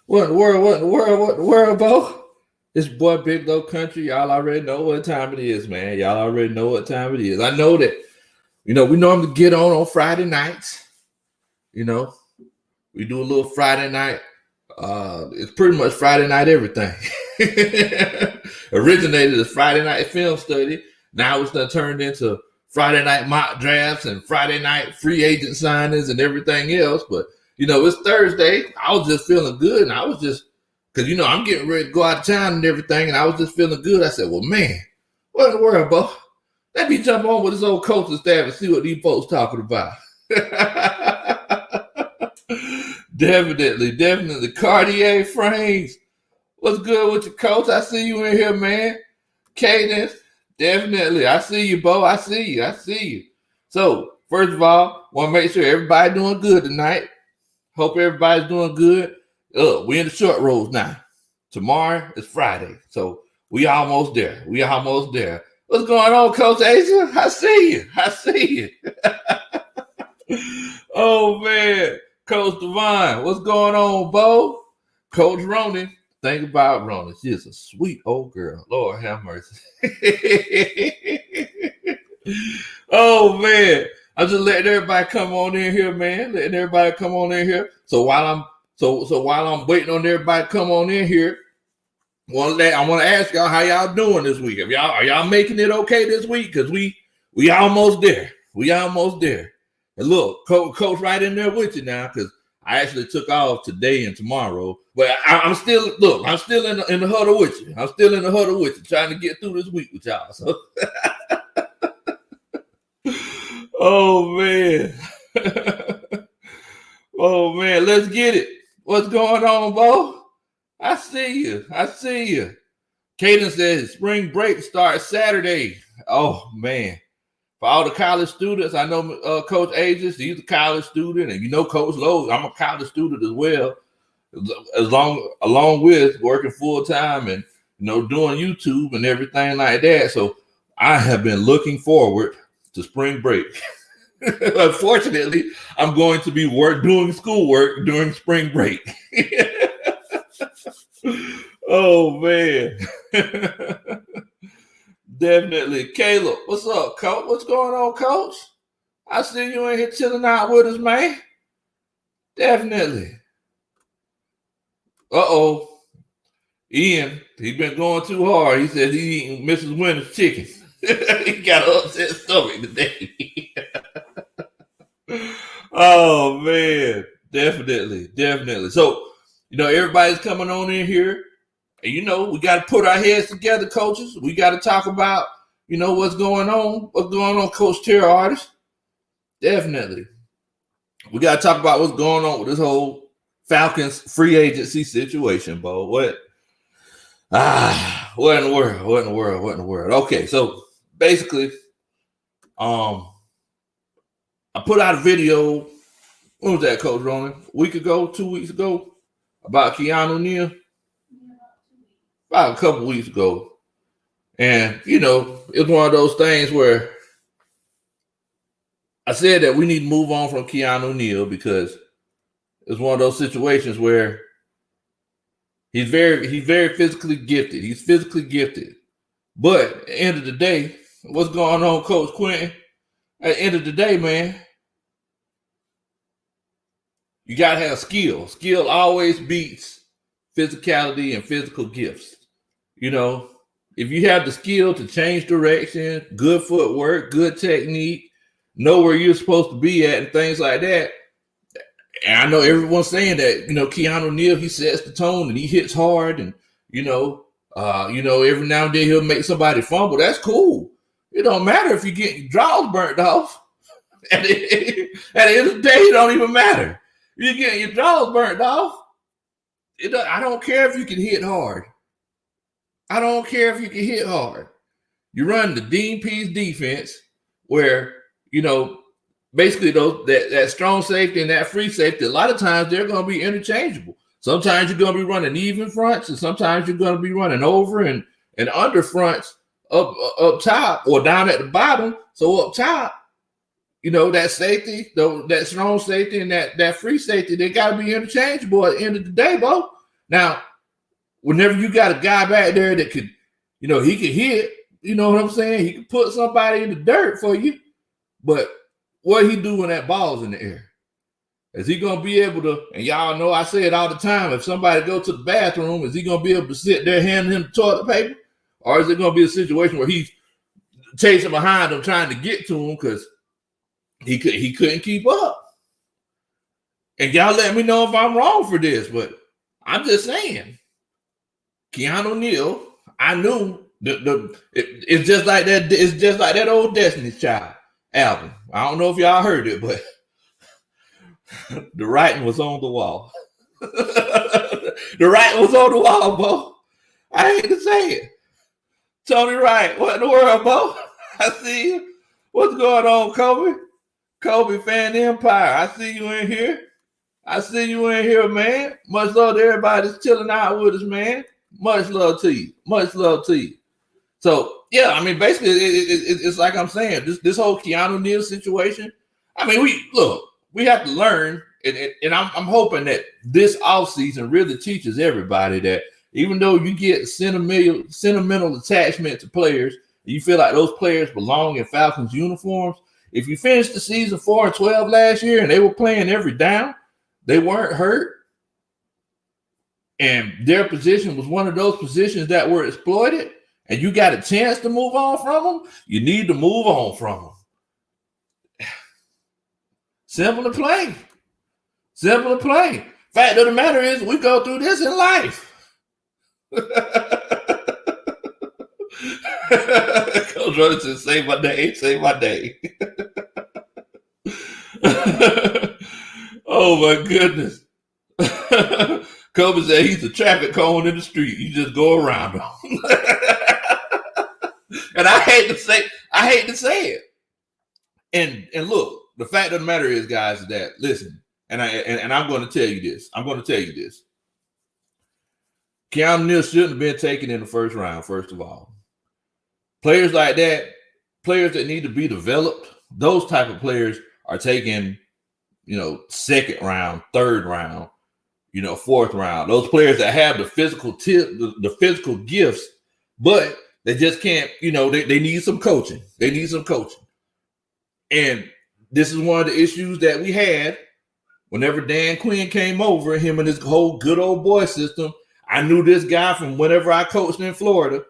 What in the world? What in the world? What in the world, Bo? It's boy Big Low Country. Y'all already know what time it is, man. Y'all already know what time it is. I know that, we normally get on Friday nights. We do a little Friday night. It's pretty much Friday night everything. Originated as Friday night film study. Now it's done turned into Friday night mock drafts and Friday night free agent signings and everything else. But, it's Thursday. I was just feeling good. And I was just, because, I'm getting ready to go out of town and everything. And I was just feeling good. I said, well, man, what in the world, Bo? Let me jump on with this old coaching staff and see what these folks talking about. Definitely. Cartier frames. What's good with you, coach? I see you in here, man. Cadence. Definitely. I see you, Bo. I see you. So, first of all, want to make sure everybody doing good tonight. Hope everybody's doing good. We in the short rows now. Tomorrow is Friday. So, we almost there. What's going on, Coach Asia? I see you. Oh, man. Coach Devon, what's going on, Bo? Coach Ronan. Think about Rona. She is a sweet old girl. Lord have mercy. Oh, man. I'm just letting everybody come on in here, man. So while I'm waiting on everybody to come on in here, I want to ask y'all how y'all doing this week. Are y'all making it okay this week? Because we almost there. And look, coach right in there with you now, because I actually took off today and tomorrow. But I'm still in the huddle with you. Trying to get through this week with y'all. So. Oh, man. Oh, man, let's get it. What's going on, Bo? I see you. Cadence says spring break starts Saturday. Oh, man. For all the college students, I know Coach Aegis, he's a college student, and Coach Lowe, I'm a college student as well, along with working full time and doing YouTube and everything like that. So I have been looking forward to spring break. Unfortunately, I'm going to be doing schoolwork during spring break. Oh, man. Definitely. Caleb, what's up, Coach? What's going on, Coach? I see you in here chilling out with us, man. Definitely. Uh-oh. Ian, he's been going too hard. He said he's eating Mrs. Winter's chicken. He got an upset stomach today. Oh, man. Definitely. So, everybody's coming on in here. And, we got to put our heads together, coaches. We got to talk about, what's going on. What's going on, Coach Terror Artist? Definitely. We got to talk about what's going on with this whole Falcons free agency situation, Bo. What in the world? Okay, so basically, I put out a video. When was that, Coach Ronan? A week ago, 2 weeks ago, about Keanu Neal. About a couple weeks ago. And, it's one of those things where I said that we need to move on from Keanu Neal because it's one of those situations where he's very physically gifted. He's physically gifted. But at the end of the day, what's going on, Coach Quentin? At the end of the day, man, you got to have skill. Skill always beats physicality and physical gifts. If you have the skill to change direction, good footwork, good technique, know where you're supposed to be at and things like that. And I know everyone's saying that, Keanu Neal, he sets the tone and he hits hard and, every now and then he'll make somebody fumble. That's cool. It don't matter if you get your draws burnt off. At the end of the day, it don't even matter. You're getting your draws burnt off. I don't care if you can hit hard. You run the Dean Pease defense where, basically that strong safety and that free safety, a lot of times they're going to be interchangeable. Sometimes you're going to be running even fronts and sometimes you're going to be running over and under fronts up top or down at the bottom. So up top, that safety, though, that strong safety and that free safety, they got to be interchangeable at the end of the day, bro. Now, whenever you got a guy back there that could, he could hit, you know what I'm saying? He could put somebody in the dirt for you. But what he do when that ball's in the air? Is he going to be able to, and y'all know I say it all the time, if somebody go to the bathroom, is he going to be able to sit there handing him the toilet paper? Or is it going to be a situation where he's chasing behind him trying to get to him because he couldn't keep up? And y'all let me know if I'm wrong for this, but I'm just saying, Keanu Neal, I knew it's just like that. It's just like that old Destiny's Child album. I don't know if y'all heard it, but the writing was on the wall. The writing was on the wall, Bo. I hate to say it. Tony Wright, what in the world, Bo? I see you. What's going on, Kobe? Kobe Fan Empire. I see you in here. Man. Much love to everybody that's chilling out with us, man. Much love to you. So, yeah, I mean, basically, it's like I'm saying, this whole Keanu Neal situation, I mean, we have to learn, and I'm hoping that this offseason really teaches everybody that even though you get sentimental attachment to players, you feel like those players belong in Falcons uniforms. If you finished the season 4-12 last year and they were playing every down, they weren't hurt, and their position was one of those positions that were exploited, and you got a chance to move on from them, you need to move on from them. Simple and plain. Fact of the matter is, we go through this in life. Coach Robinson, save my day. Oh my goodness. Kobe said he's a traffic cone in the street. You just go around him. And I hate to say it. And look, the fact of the matter is, guys, is that listen, and I'm going to tell you this. Keanu Neal shouldn't have been taken in the first round, first of all. Players like that, players that need to be developed, those type of players are taken, second round, third round, fourth round. Those players that have the physical the physical gifts, but they just can't, they need some coaching. And this is one of the issues that we had whenever Dan Quinn came over, him and his whole good old boy system. I knew this guy from whenever I coached in Florida,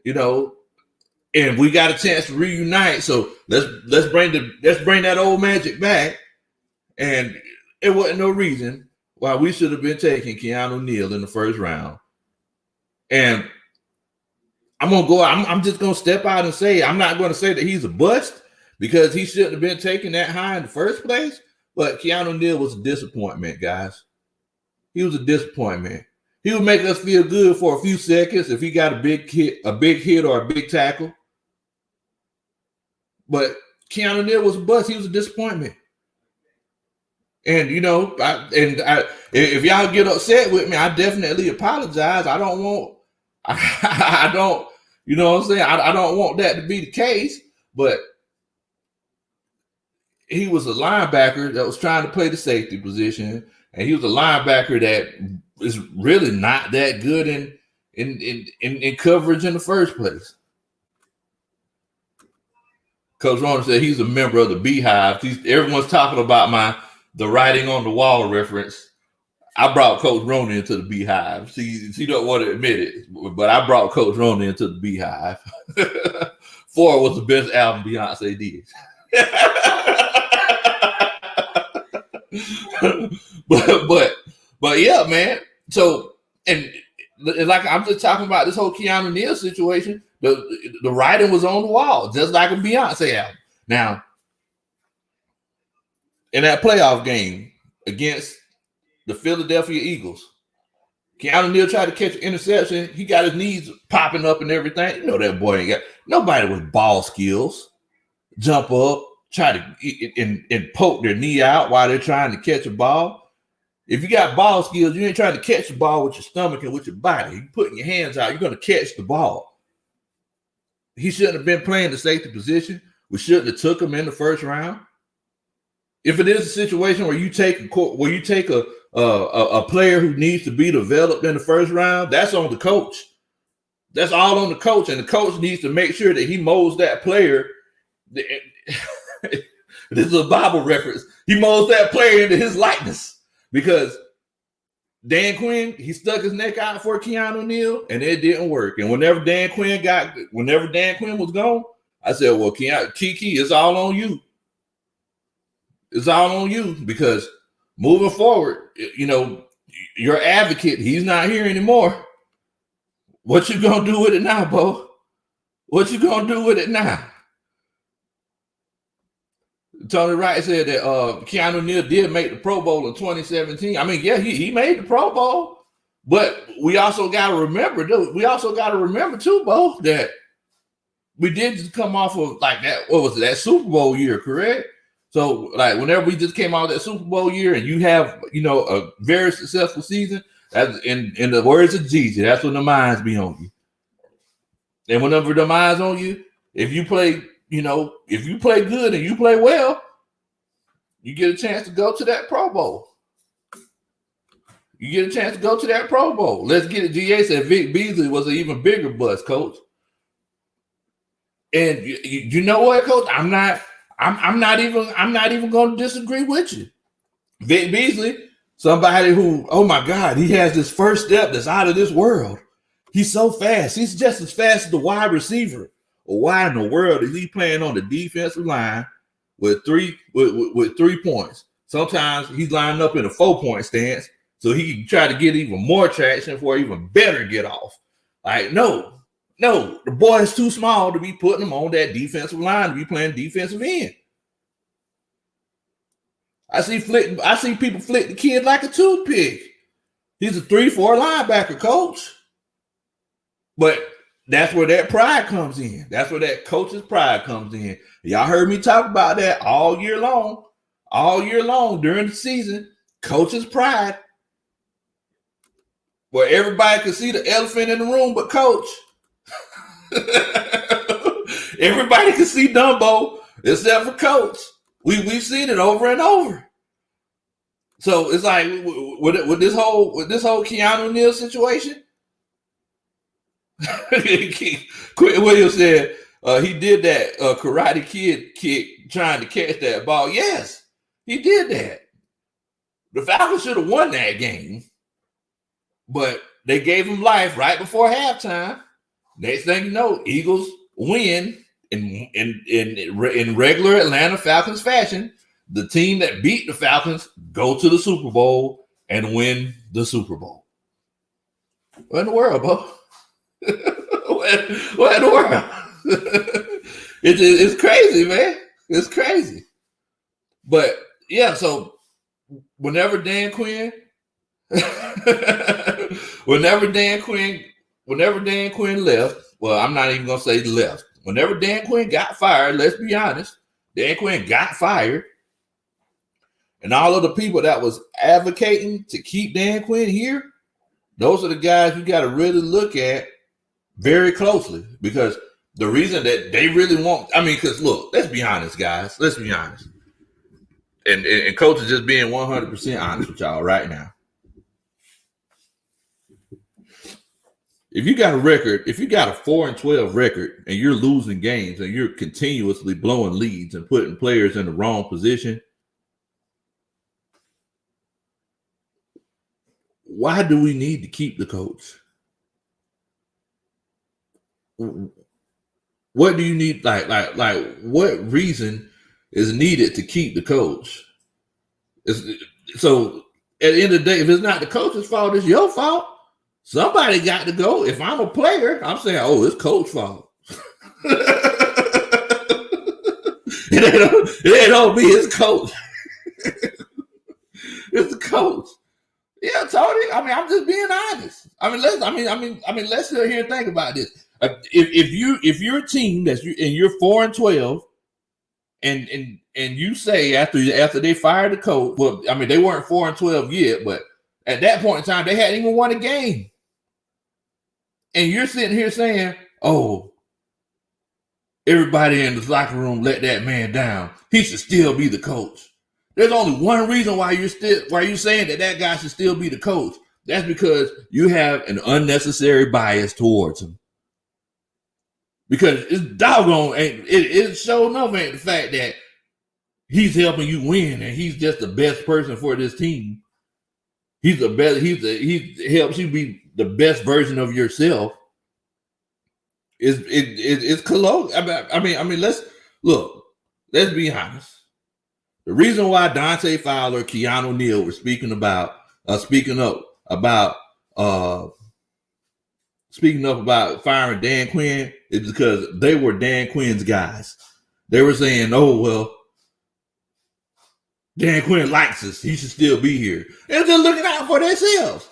and we got a chance to reunite. So let's bring that old magic back. And it wasn't no reason why we should have been taking Keanu Neal in the first round. And I'm just gonna step out and say, I'm not gonna say that he's a bust because he shouldn't have been taken that high in the first place. But Keanu Neal was a disappointment, guys. He was a disappointment. He would make us feel good for a few seconds if he got a big hit or a big tackle. But Keanu Neal was a bust. He was a disappointment. And if y'all get upset with me, I definitely apologize. I don't want that to be the case. But he was a linebacker that was trying to play the safety position, and he was a linebacker that is really not that good in coverage in the first place. Coach Ronan said he's a member of the Beehive. Everyone's talking about the writing on the wall reference. I brought Coach Ronan into the Beehive. She don't want to admit it, but I brought Coach Ronan into the Beehive. 4 was the best album Beyonce did. but yeah, man. So and like I'm just talking about this whole Keanu Neal situation. The writing was on the wall, just like a Beyonce album. Now, in that playoff game against the Philadelphia Eagles, Keanu Neal tried to catch an interception. He got his knees popping up and everything. That boy ain't got nobody with ball skills. Jump up, try to and poke their knee out while they're trying to catch a ball. If you got ball skills, you ain't trying to catch the ball with your stomach and with your body. You're putting your hands out. You're going to catch the ball. He shouldn't have been playing the safety position. We shouldn't have took him in the first round. if it is a situation where you take a player who needs to be developed in the first round, that's on the coach. That's all on the coach, and the coach needs to make sure that he molds that player. This is a Bible reference. He molds that player into his likeness, because Dan Quinn, he stuck his neck out for Keanu Neal, and it didn't work. And whenever Dan Quinn was gone, I said, well, Kiki, it's all on you. It's all on you, because moving forward, your advocate, he's not here anymore. What you gonna do with it now, Bo? What you gonna do with it now? Tony Wright said that Keanu Neal did make the Pro Bowl in 2017. I mean, yeah, he made the Pro Bowl, but we also got to remember, too, Bo, that we did just come off of like that. What was it? That Super Bowl year, correct? So, like, whenever we just came out of that Super Bowl year, and you have a very successful season, that's in the words of Jesus, that's when the minds be on you. And whenever the minds on you, if you play good and you play well, you get a chance to go to that Pro Bowl. Let's get it. GA said Vic Beasley was an even bigger bust, Coach. And you know what, Coach? I'm not even going to disagree with you. Vic Beasley, somebody who, oh my God, he has this first step that's out of this world. He's so fast. He's just as fast as the wide receiver. Well, why in the world is he playing on the defensive line with three points? Sometimes he's lining up in a 4-point stance so he can try to get even more traction for even better get off. Like, no, the boy is too small to be putting him on that defensive line to be playing defensive end. I see people flick the kid like a toothpick. He's a 3-4 linebacker, Coach. But that's where that pride comes in. That's where that coach's pride comes in. Y'all heard me talk about that all year long during the season. Coach's pride. Where everybody can see the elephant in the room but Coach. Everybody can see Dumbo except for Coach. We've seen it over and over. So it's like with this whole Keanu Neal situation. Quentin Williams said he did that Karate Kid kick trying to catch that ball. Yes, he did that. The Falcons should have won that game, but they gave him life right before halftime. Next thing you know, Eagles win in regular Atlanta Falcons fashion. The team that beat the Falcons go to the Super Bowl and win the Super Bowl. What in the world, Bo? What in the world? It's crazy, man. It's crazy. But yeah, so whenever Dan Quinn left, well, I'm not even gonna say left. Whenever Dan Quinn got fired, let's be honest, Dan Quinn got fired, and all of the people that was advocating to keep Dan Quinn here, those are the guys you got to really look at very closely, because the reason that they really want, because look, let's be honest, guys. Let's be honest. And Coach is just being 100% honest with y'all right now. If you got a 4-12 record and you're losing games and you're continuously blowing leads and putting players in the wrong position, why do we need to keep the coach? What do you need? Like, what reason is needed to keep the coach? So at the end of the day, if it's not the coach's fault, it's your fault. Somebody got to go. If I'm a player, I'm saying, oh, it's coach's fault. it don't be his coach. It's the coach. Yeah, Tony. I'm just being honest. Let's sit here and think about this. If you're a team and you're 4-12, and you say after they fired the coach, well, they weren't 4-12 yet, but at that point in time, they hadn't even won a game. And you're sitting here saying, oh, everybody in the locker room let that man down. He should still be the coach. There's only one reason why you're saying that guy should still be the coach. That's because you have an unnecessary bias towards him. Because it's doggone, it sure enough ain't the fact that he's helping you win and he's just the best person for this team. He's the best. He helps you be the best version of yourself. It's colloquial. I mean, let's be honest. The reason why Dante Fowler, Keanu Neal were speaking up about firing Dan Quinn is because they were Dan Quinn's guys. They were saying, "Oh well, Dan Quinn likes us; he should still be here." They were just looking out for themselves.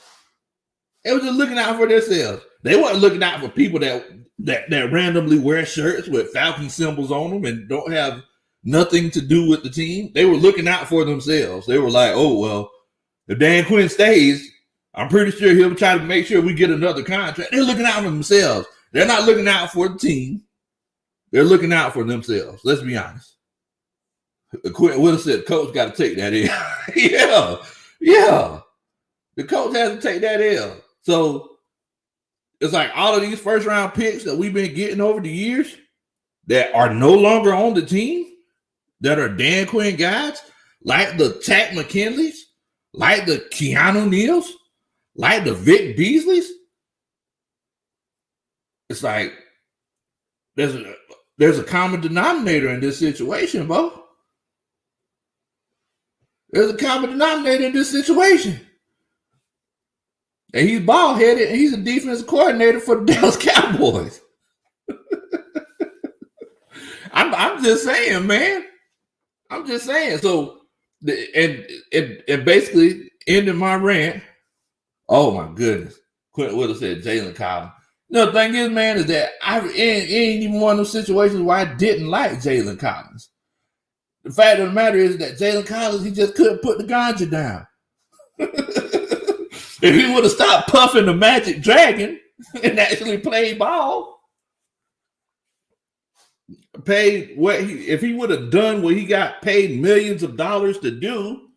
They weren't looking out for people that randomly wear shirts with Falcon symbols on them and don't have nothing to do with the team. They were looking out for themselves. They were like, "Oh well, if Dan Quinn stays, I'm pretty sure he'll try to make sure we get another contract." They're looking out for themselves. They're not looking out for the team. They're looking out for themselves. Let's be honest. Quentin Willis said, "Coach got to take that L." yeah. The coach has to take that L. So it's like all of these first round picks that we've been getting over the years that are no longer on the team, that are Dan Quinn guys, like the Tack McKinleys, like the Keanu Neals, like the Vic Beasleys. It's like there's a common denominator in this situation, Bo. There's a common denominator in this situation. And he's bald-headed, and he's a defensive coordinator for the Dallas Cowboys. I'm just saying, man. I'm just saying. So, and basically ending my rant. Oh my goodness, Quentin would have said Jalen Collins. No, the thing is, man, is that it ain't even one of those situations where I didn't like Jalen Collins. The fact of the matter is that Jalen Collins, he just couldn't put the ganja down. If he would have stopped puffing the Magic Dragon and actually played ball, if he would have done what he got paid millions of dollars to do,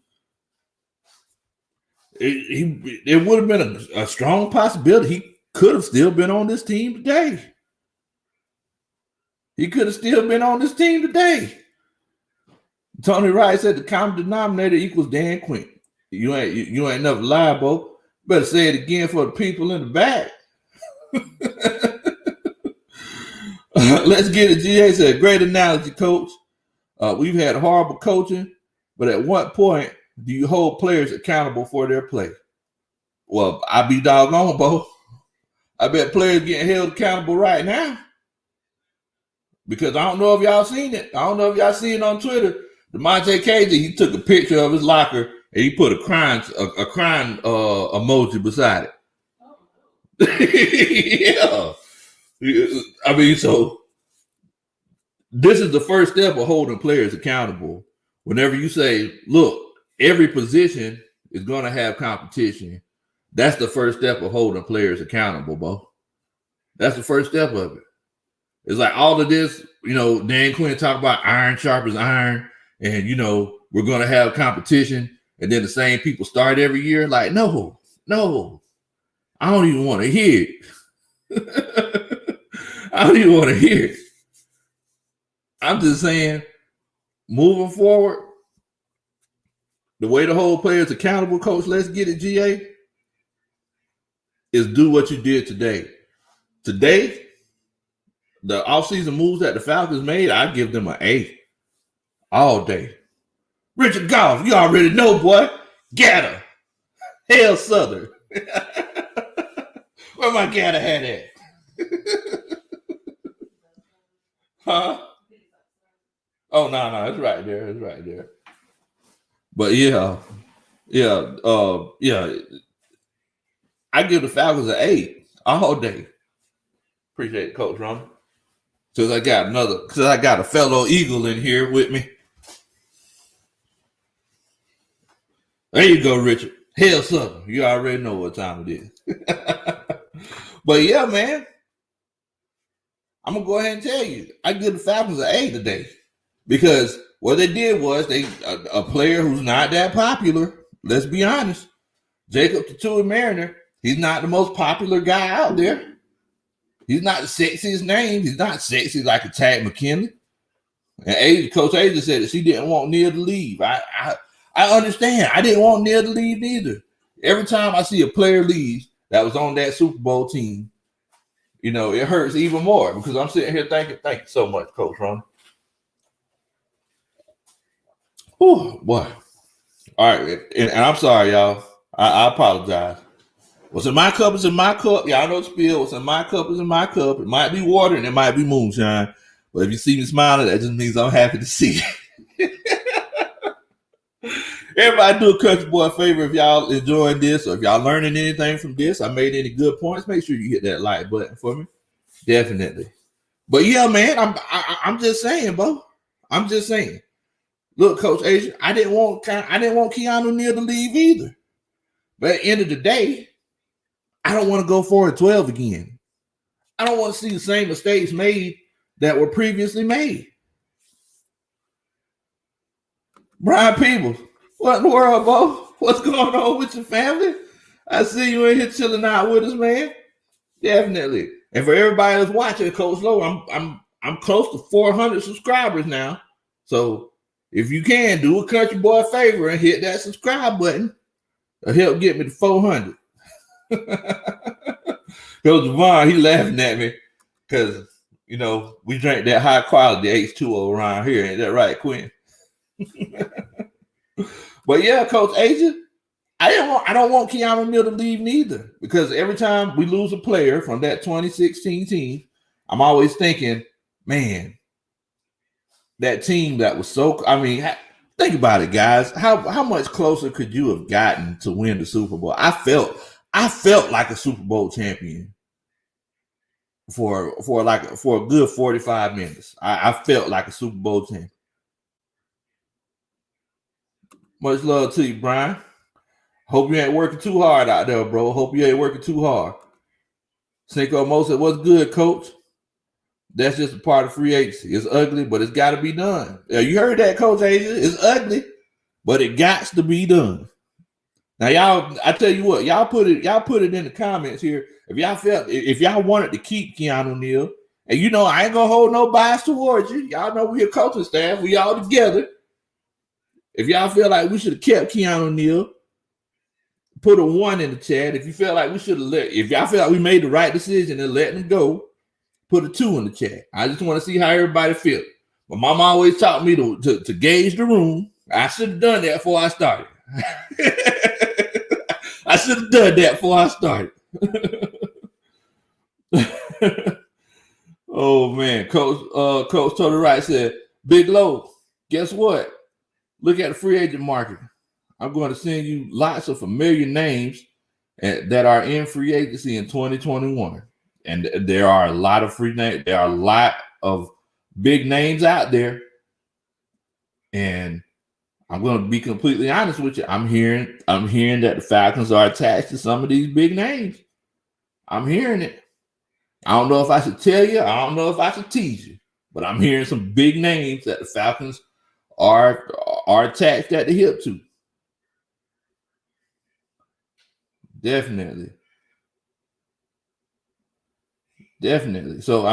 it would have been a strong possibility he could have still been on this team today. Tony Wright said the common denominator equals Dan Quinn. You ain't never lied, Bo. Better say it again for the people in the back. Let's get it. GA said, great analogy, coach. We've had horrible coaching, but at what point do you hold players accountable for their play? Well, I be doggone, Bo. I bet players getting held accountable right now. Because I don't know if y'all seen it. I don't know if y'all seen it on Twitter. DeMonte Kazee, he took a picture of his locker and he put a crying emoji beside it. Yeah. I mean, so this is the first step of holding players accountable. Whenever you say, look, every position is going to have competition, that's the first step of holding players accountable, Bo. That's the first step of it. It's like all of this, Dan Quinn talk about iron sharpens iron, and, we're going to have competition. And then the same people start every year. Like, no, I don't even want to hear it. I don't even want to hear it. I'm just saying, moving forward, the way to hold players accountable, Coach, let's get it, GA, is do what you did today. Today, the offseason moves that the Falcons made, I give them an A all day. Richard Goff, you already know, boy. Gator. Hell Southern. Where my Gator hat at? Huh? Oh, no, it's right there. But yeah. I give the Falcons an A all day. Appreciate it, Coach Roman. Because I got a fellow Eagle in here with me. There you go, Richard. Hell, Southern. You already know what time it is. But yeah, man. I'm going to go ahead and tell you. I give the Falcons an A today. Because what they did was a player who's not that popular. Let's be honest. Jacob Tuioti-Mariner, he's not the most popular guy out there. He's not the sexiest name. He's not sexy like a Tad McKinley. And Coach Asia said that she didn't want Neal to leave. I understand. I didn't want Neal to leave either. Every time I see a player leave that was on that Super Bowl team, you know, it hurts even more because I'm sitting here thinking, thank you so much, Coach Ron. Oh, boy. All right. And I'm sorry, y'all. I apologize. What's in my cup is in my cup. Y'all know the spiel. What's in my cup is in my cup. It might be water and it might be moonshine. But if you see me smiling, that just means I'm happy to see it. Everybody do a country boy a favor if y'all enjoying this or if y'all learning anything from this. I made any good points. Make sure you hit that like button for me. Definitely. But yeah, man, I'm just saying, bro. I'm just saying. Look, Coach Asia, I didn't want Keanu Neal to leave either. But at the end of the day, I don't want to go 4-12 again. I don't want to see the same mistakes made that were previously made. Brian Peebles, what in the world, Bo? What's going on with your family? I see you in here chilling out with us, man. Definitely. And for everybody that's watching, Coach Low, I'm close to 400 subscribers now. So if you can, do a country boy a favor and hit that subscribe button. It'll help get me to 400. Coach Javon, he laughing at me because, you know, we drink that high quality H2O around here. Ain't that right, Quinn? But yeah, Coach Asia, I don't want Keanu Neal to leave neither because every time we lose a player from that 2016 team, I'm always thinking, man, that team that was so, I mean, think about it, guys. How much closer could you have gotten to win the Super Bowl? I felt like a Super Bowl champion for a good 45 minutes. I felt like a Super Bowl champion. Much love to you, Brian. Hope you ain't working too hard out there, bro. Hope you ain't working too hard. Cinco Mo said, what's good, Coach? That's just a part of free agency. It's ugly, but it's got to be done. Yeah, you heard that, Coach Asia? It's ugly, but it got to be done. Now, y'all, I tell you what, y'all put it in the comments here. If y'all wanted to keep Keanu Neal, and you know I ain't gonna hold no bias towards you. Y'all know we a coaching staff, we all together. If y'all feel like we should have kept Keanu Neal, put a 1 in the chat. If you feel like if y'all feel like we made the right decision and let him go, put a 2 in the chat. I just want to see how everybody feels. My mom always taught me to gauge the room. I should have done that before I started. I should have done that before I started. Oh man, Coach Tony Wright said, Big Low, guess what? Look at the free agent market. I'm going to send you lots of familiar names that are in free agency in 2021. And there are a lot of free names. There are a lot of big names out there. And I'm going to be completely honest with you. I'm hearing that the Falcons are attached to some of these big names. I'm hearing it. I don't know if I should tell you. I don't know if I should tease you. But I'm hearing some big names that the Falcons are attached at the hip to. Definitely. So,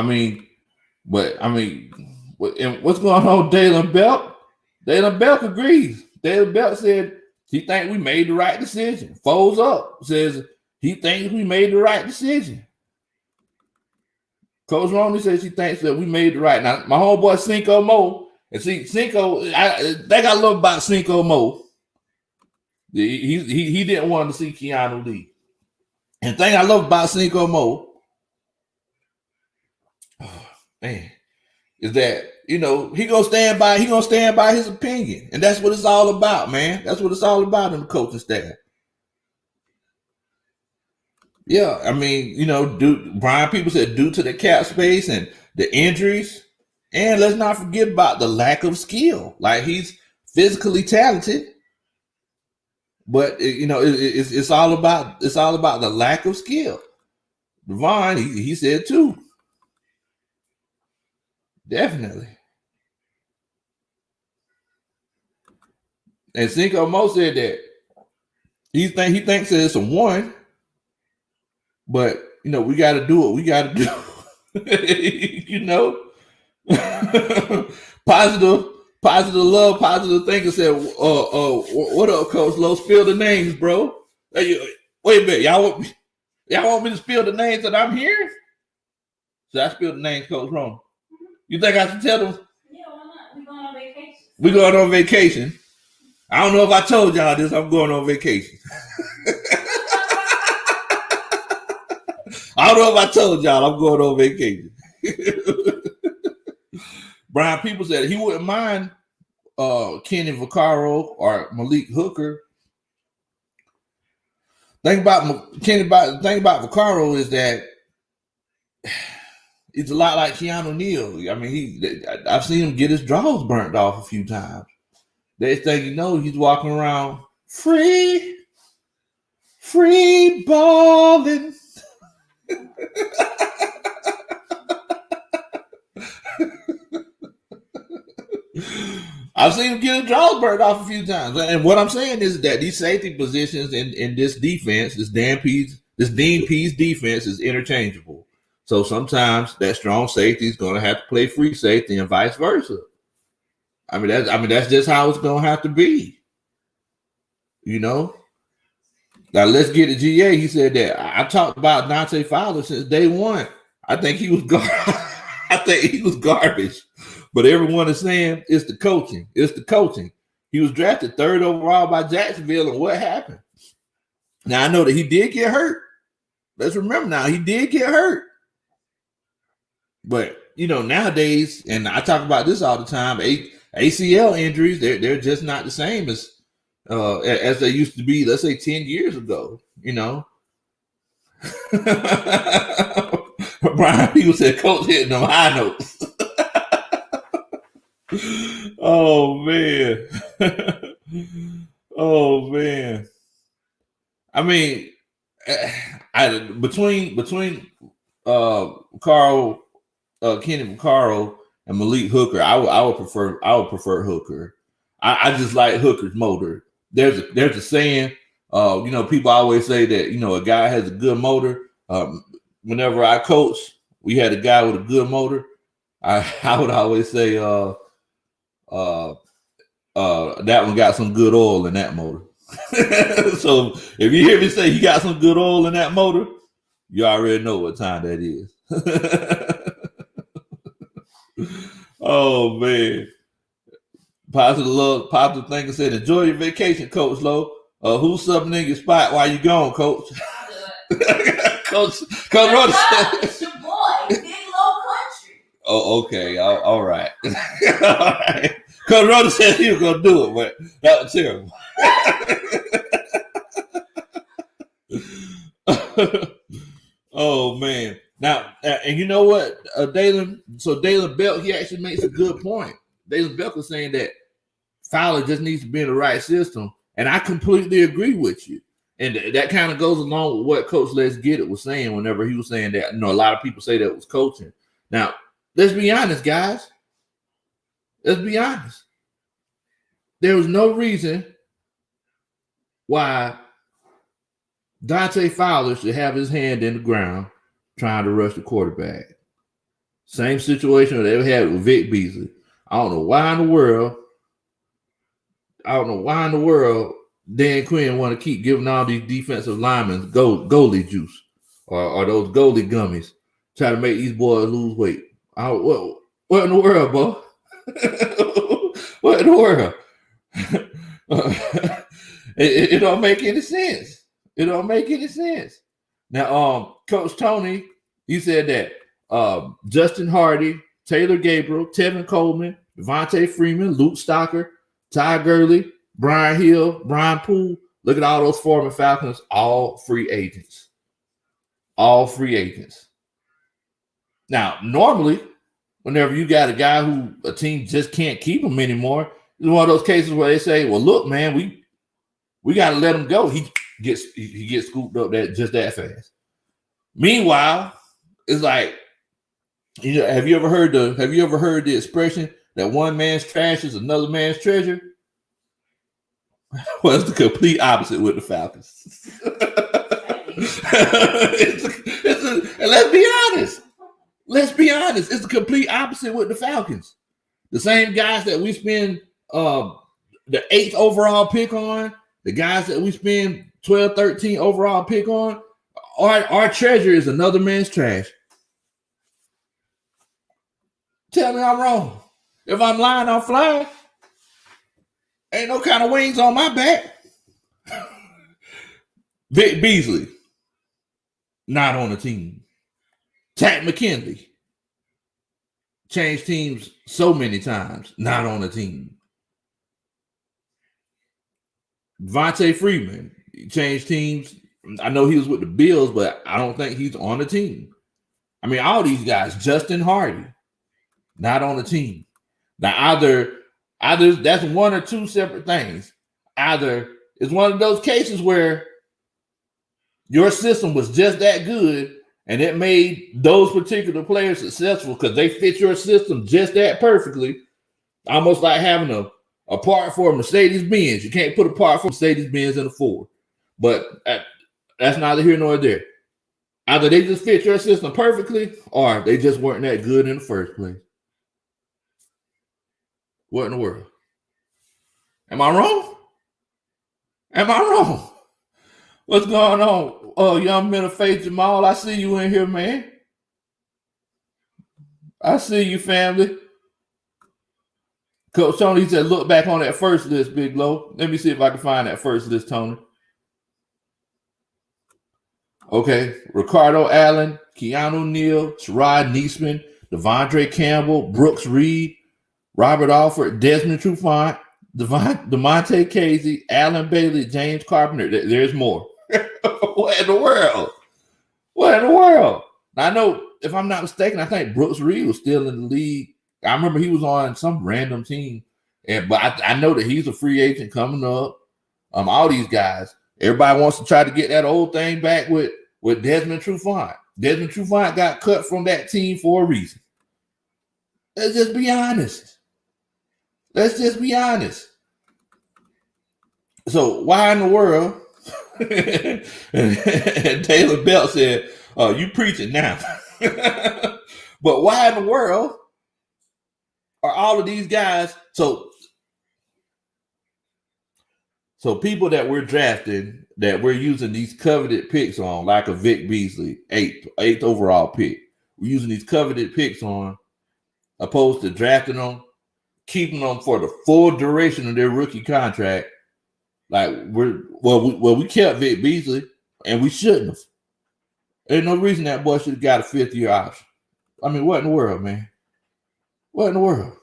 what's going on, Dalen Belk? Dalen Belk agrees. Dalen Belk said he thinks we made the right decision. Folds up says he thinks we made the right decision. Coach Roney says she thinks that we made the right. Now, my homeboy Cinco Mo, and see, Cinco, I think I love about Cinco Mo. He didn't want to see Keanu leave. And the thing I love about Cinco Mo, is that, you know, he gonna stand by his opinion. And that's what it's all about, man. That's what it's all about in the coaching staff. Yeah, I mean, you know, Brian People said due to the cap space and the injuries, and let's not forget about the lack of skill. Like, he's physically talented, but it's all about the lack of skill. Devon, he said too. Definitely. And Cinco Mo said that he thinks that it's a one, but we got to do what we got to do. positive love, positive thinking said, what up, Coach Low? Spill the names, bro. Hey, wait a minute, y'all want me to spill the names that I'm hearing? Should I spill the names, Coach Ron? You think I should tell them? Yeah, why not? We're going on vacation. We're going on vacation. I don't know if I told y'all this. I'm going on vacation. I don't know if I told y'all I'm going on vacation. Brian People said he wouldn't mind Kenny Vaccaro or Malik Hooker. Thing about Vaccaro is that it's a lot like Keanu Neal. I mean, I've seen him get his draws burnt off a few times. Next thing you know, he's walking around free balling. I've seen him get his draws burnt off a few times. And what I'm saying is that these safety positions in this defense, this Dean Pease defense is interchangeable. So sometimes that strong safety is going to have to play free safety and vice versa. I mean that's just how it's going to have to be. Now let's get to GA. He said that I talked about Dante Fowler since day one. I think he was garbage. But everyone is saying it's the coaching. It's the coaching. He was drafted 3rd overall by Jacksonville, and what happened? Now I know that he did get hurt. Let's remember now, he did get hurt. But nowadays, and I talk about this all the time, ACL injuries, they're just not the same as they used to be, let's say 10 years ago, Brian People said Coach hitting them high notes. Oh man. Oh man. I mean, between Kenny Vaccaro and Malik Hooker, I would prefer Hooker. I just like Hooker's motor. There's a saying, people always say that a guy has a good motor. Whenever I coach, we had a guy with a good motor. I would always say that one got some good oil in that motor. So if you hear me say he got some good oil in that motor, you already know what time that is. Oh man. Positive thinking said, enjoy your vacation, Coach Low. Who's subbing in your spot while you gone, Coach? Coach Rhoda said, it's your boy, Big Low Kuntry. Oh, okay. All right. All right. Coach Rhoda said he was gonna do it, but that was terrible. Oh man. Now, and you know what, Dalen? So Dalen Belk, he actually makes a good point. Dalen Belk was saying that Fowler just needs to be in the right system, and I completely agree with you. And that kind of goes along with what Coach Let's Get It was saying whenever he was saying that. A lot of people say that was coaching. Now, let's be honest, guys. Let's be honest. There was no reason why Dante Fowler should have his hand in the ground trying to rush the quarterback. Same situation that they had with Vic Beasley. I don't know why in the world Dan Quinn want to keep giving all these defensive linemen goalie juice or those goalie gummies, try to make these boys lose weight. What in the world, boy? What in the world? It don't make any sense. It don't make any sense. Now, Coach Tony, he said that Justin Hardy, Taylor Gabriel, Tevin Coleman, Devontae Freeman, Luke Stocker, Ty Gurley, Brian Hill, Brian Poole. Look at all those former Falcons, all free agents. All free agents. Now, normally, whenever you got a guy who a team just can't keep him anymore, it's one of those cases where they say, well, look, man, we got to let him go. He gets scooped up just that fast. Meanwhile, it's like, have you ever heard the expression that one man's trash is another man's treasure? Well, it's the complete opposite with the Falcons. And let's be honest. Let's be honest. It's the complete opposite with the Falcons. The same guys that we spend the 8th overall pick on, the guys that we spend 12, 13 overall pick on, our treasure is another man's trash. Tell me I'm wrong. If I'm lying, I'm flying. Ain't no kind of wings on my back. Vic Beasley, not on the team. Tat McKinley, changed teams so many times, not on the team. Devontae Freeman, changed teams. I know he was with the Bills, but I don't think he's on the team. I mean, all these guys, Justin Hardy, not on the team. Now, either that's one or two separate things. Either it's one of those cases where your system was just that good and it made those particular players successful because they fit your system just that perfectly, almost like having a part for a Mercedes-Benz. You can't put a part for Mercedes-Benz in a Ford. But that's neither here nor there. Either they just fit your system perfectly or they just weren't that good in the first place. What in the world? Am I wrong? Am I wrong? What's going on? Young men of faith, Jamal. I see you in here, man. I see you, family. Coach Tony said, look back on that first list, Big Low. Let me see if I can find that first list, Tony. Okay. Ricardo Allen, Keanu Neal, Sherrod Neesman, Devondre Campbell, Brooks Reed, Robert Alford, Desmond Trufant, DeMonte Kazee, Alan Bailey, James Carpenter. There's more. What in the world? What in the world? Now, I know, if I'm not mistaken, I think Brooks Reed was still in the league. I remember he was on some random team. But I know that he's a free agent coming up. All these guys. Everybody wants to try to get that old thing back with Desmond Trufant. Desmond Trufant got cut from that team for a reason. Let's just be honest. Let's just be honest. So why in the world? And Taylor Belt said, you preaching now. But why in the world are all of these guys so people that we're drafting, that we're using these coveted picks on, like a Vic Beasley, eighth overall pick. We're using these coveted picks on, opposed to drafting them, keeping them for the full duration of their rookie contract. Like we kept Vic Beasley, and we shouldn't have. There's no reason that boy should have got a 5th-year option. I mean, what in the world, man? What in the world?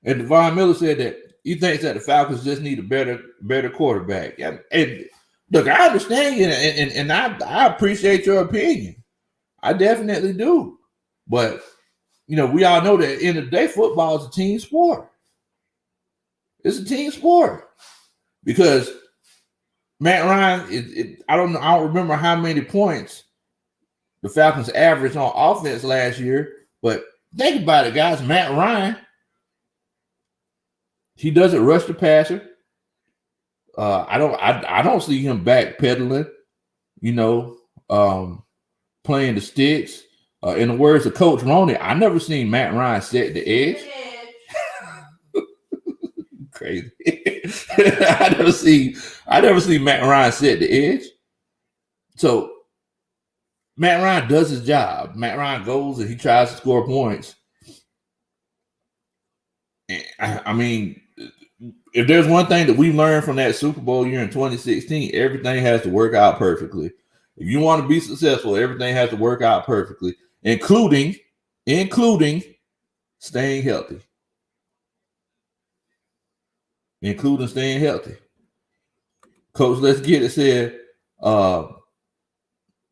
And Devon Miller said that he thinks that the Falcons just need a better quarterback. And look, I understand you, and I appreciate your opinion. I definitely do. But we all know that at the end of the day, football is a team sport. It's a team sport. Because Matt Ryan, I don't remember how many points the Falcons averaged on offense last year, but think about it, guys. Matt Ryan, he doesn't rush the passer. I don't see him backpedaling, playing the sticks. In the words of Coach Roney, I never seen Matt Ryan set the edge. Crazy. I never see Matt Ryan set the edge. So Matt Ryan does his job. Matt Ryan goes and he tries to score points. I mean, if there's one thing that we learned from that Super Bowl year in 2016, everything has to work out perfectly. If you want to be successful, everything has to work out perfectly, including staying healthy. Including staying healthy. Coach, let's get it said.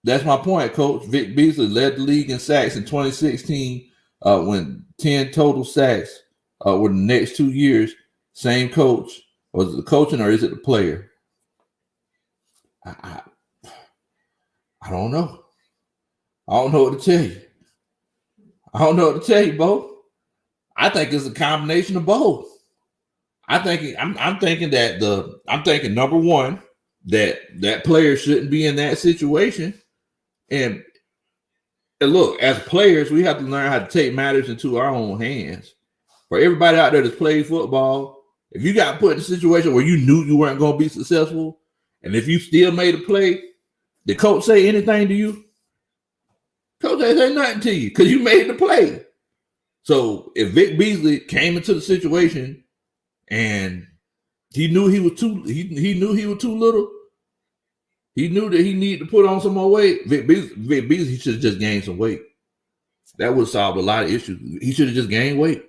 That's my point, Coach. Vic Beasley led the league in sacks in 2016 when 10 total sacks were the next 2 years. Same coach. Was it the coaching or is it the player? I don't know. I don't know what to tell you. I don't know what to tell you, Bo. I think it's a combination of both. I'm thinking number one, that player shouldn't be in that situation. And look, as players, we have to learn how to take matters into our own hands. For everybody out there that's played football, if you got put in a situation where you knew you weren't going to be successful, and if you still made a play, did coach say anything to you? Coach ain't say nothing to you because you made the play. So if Vic Beasley came into the situation and he knew he was too little, he knew that he needed to put on some more weight. Vic Beasley should have just gained some weight. That would solve a lot of issues. He should have just gained weight.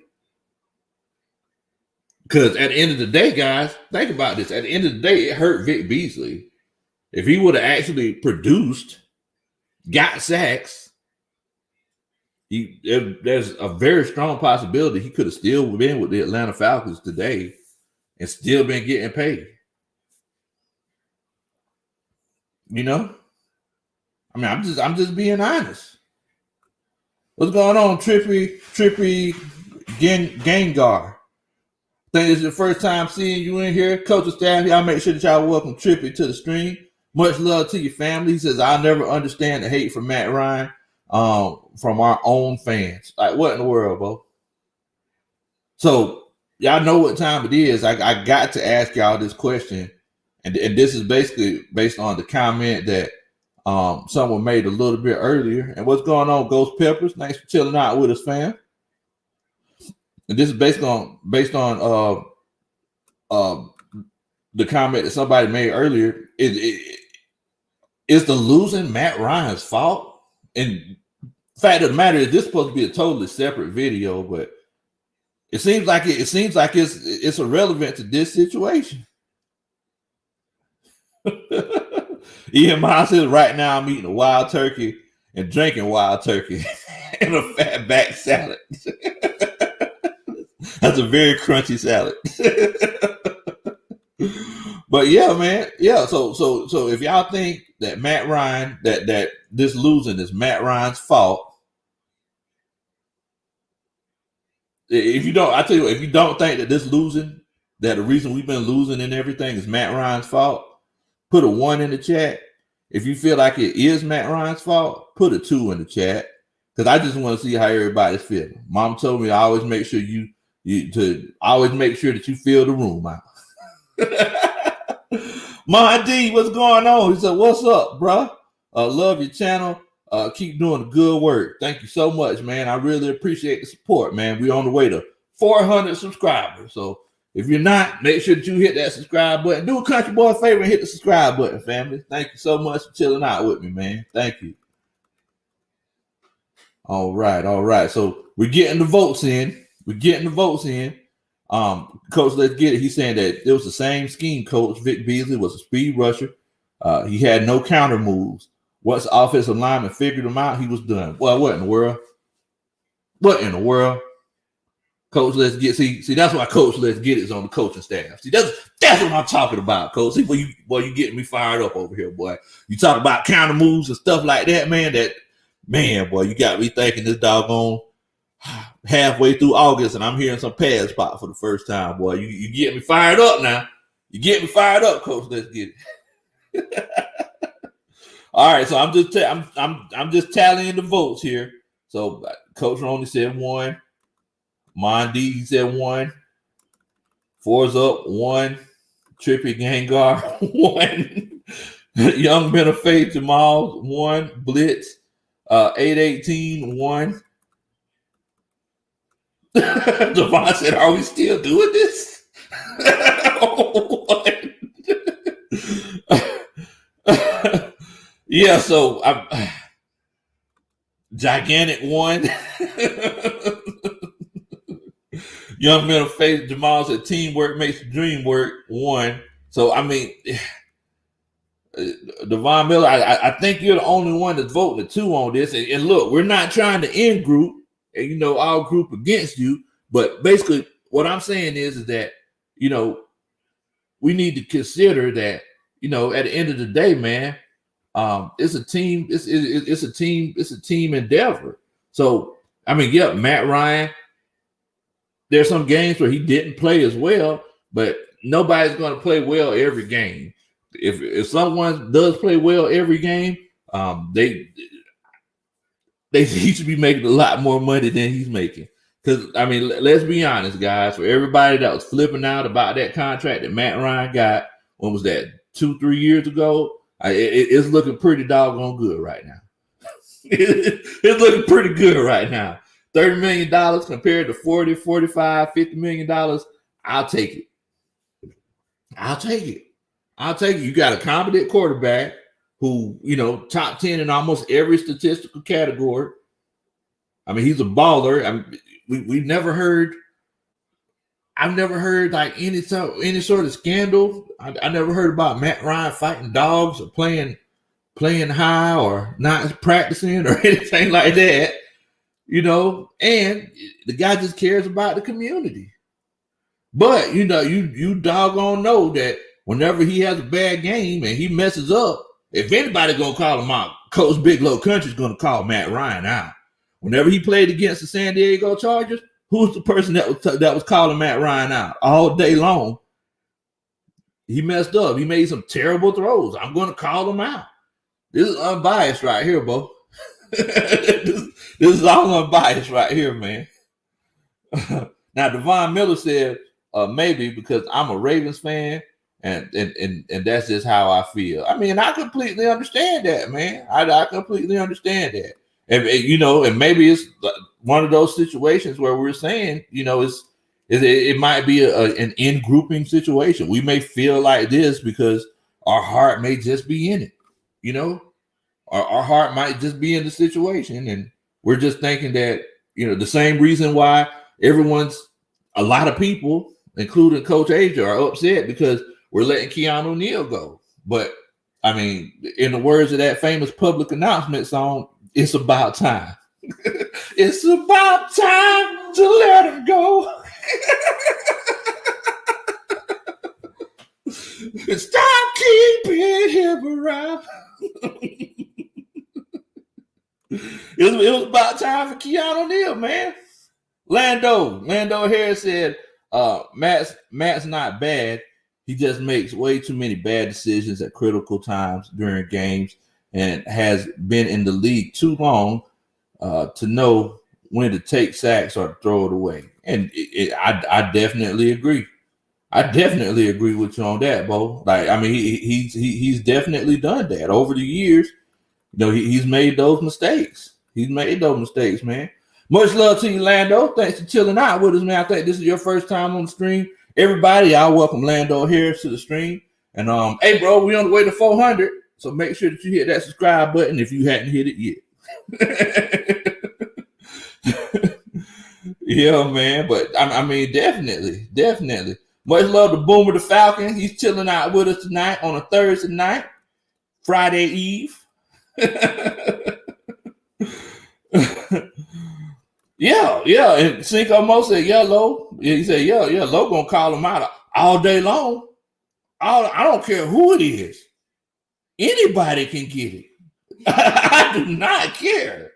Because at the end of the day, guys, think about this. At the end of the day, it hurt Vic Beasley. If he would have actually produced, got sacks, there's a very strong possibility he could have still been with the Atlanta Falcons today and still been getting paid. You know? I mean, I'm just being honest. What's going on, Trippy Gengar? Think it's your first time seeing you in here. Coach and staff, y'all make sure that y'all welcome Trippy to the stream. Much love to your family. He says, I'll never understand the hate from Matt Ryan from our own fans. Like, what in the world, bro? So, y'all know what time it is. I got to ask y'all this question. And this is basically based on the comment that someone made a little bit earlier. And what's going on, Ghost Peppers? Thanks for chilling out with us, fam. And this is based on the comment that somebody made earlier. Is the losing Matt Ryan's fault? And fact of the matter is, this is supposed to be a totally separate video, but it seems like it's irrelevant to this situation. Ian Miles says, right now I'm eating a wild turkey and drinking wild turkey and a fat back salad. That's a very crunchy salad. But yeah, man. Yeah. So if y'all think that Matt Ryan, that this losing is Matt Ryan's fault, if you don't think that this losing, that the reason we've been losing and everything is Matt Ryan's fault, put a 1 in the chat. If you feel like it is Matt Ryan's fault, put a 2 in the chat. Because I just want to see how everybody's feeling. Mom told me I always make sure always make sure that you fill the room out. Ma D, what's going on? He said, what's up, bro? Love your channel. Keep doing the good work. Thank you so much, man. I really appreciate the support, man. We're on the way to 400 subscribers. So if you're not, make sure that you hit that subscribe button. Do a country boy a favor and hit the subscribe button, family. Thank you so much for chilling out with me, man. Thank you. All right. So we're getting the votes in. Coach, let's get it. He's saying that it was the same scheme, Coach. Vic Beasley was a speed rusher. He had no counter moves. Once the offensive lineman figured him out, he was done. Well, what in the world? Coach, let's get see. That's why Coach Let's Get It is on the coaching staff. See, that's what I'm talking about, Coach. See, you getting me fired up over here, boy. You talk about counter moves and stuff like that, man. Boy, you got me thinking this doggone halfway through August, and I'm hearing some pad spot for the first time, boy. You get me fired up now. You get me fired up, Coach. Let's get it. All right, so I'm just tallying the votes here. So Coach Roney said 1. Mondi said 1. 4's up 1. Trippy Gengar 1. Young Men of Faith Jamal 1. Blitz 818 1. Devon said, "Are we still doing this?" Yeah, so I'm gigantic 1. Young Men of Faith Jamal said, "Teamwork makes the dream work." 1. So I mean, Devon Miller, I think you're the only one that's voting a 2 on this. And look, we're not trying to in group and all group against you, but basically what I'm saying is that we need to consider that at the end of the day, man, it's a team. It's a team endeavor. So I mean, yeah, Matt Ryan. There's some games where he didn't play as well, but nobody's going to play well every game. If someone does play well every game, they he should be making a lot more money than he's making. Because, I mean, let's be honest, guys. For everybody that was flipping out about that contract that Matt Ryan got, when was that, 2-3 years ago? It's looking pretty doggone good right now. It's looking pretty good right now. $30 million compared to 40, 45, $50 million. I'll take it. I'll take it. You got a competent quarterback who, top 10 in almost every statistical category. I mean, he's a baller. I mean, we've never heard. I've never heard like any sort of scandal. I never heard about Matt Ryan fighting dogs or playing high or not practicing or anything like that. And the guy just cares about the community. But you doggone know that whenever he has a bad game and he messes up, if anybody gonna call him out, Coach Big Low Kuntry is gonna call Matt Ryan out. Whenever he played against the San Diego Chargers, who's the person that was calling Matt Ryan out all day long? He messed up. He made some terrible throws. I'm gonna call him out. This is unbiased right here, Bo. This is all unbiased right here, man. Now, Devon Miller said, maybe because I'm a Ravens fan and that's just how I feel. I mean, I completely understand that, man. I completely understand that. And maybe it's one of those situations where we're saying, it might be an in-grouping situation. We may feel like this because our heart may just be in it, Our heart might just be in the situation, and we're just thinking that, the same reason why a lot of people, including Coach Asia, are upset because we're letting Keanu Neal go. But, I mean, in the words of that famous public announcement song, it's about time. It's about time to let him go. Stop keeping him around. It was about time for Keanu Neal, man. Lando Harris said, Matt's not bad. He just makes way too many bad decisions at critical times during games and has been in the league too long to know when to take sacks or throw it away. And I definitely agree. I definitely agree with you on that, Bo. Like, I mean, he's definitely done that over the years. He's made those mistakes. He's made those mistakes, man. Much love to you, Lando. Thanks for chilling out with us, man. I think this is your first time on the stream. Everybody, I welcome Lando Harris to the stream. And hey, bro, we're on the way to 400. So make sure that you hit that subscribe button if you hadn't hit it yet. Yeah, man. But I mean, definitely. Much love to Boomer the Falcon. He's chilling out with us tonight on a Thursday night, Friday Eve. Yeah. And Cinco Mo said, yeah, Lo. He said, yeah, Lo gonna call him out all day long. I don't care who it is. Anybody can get it. I do not care.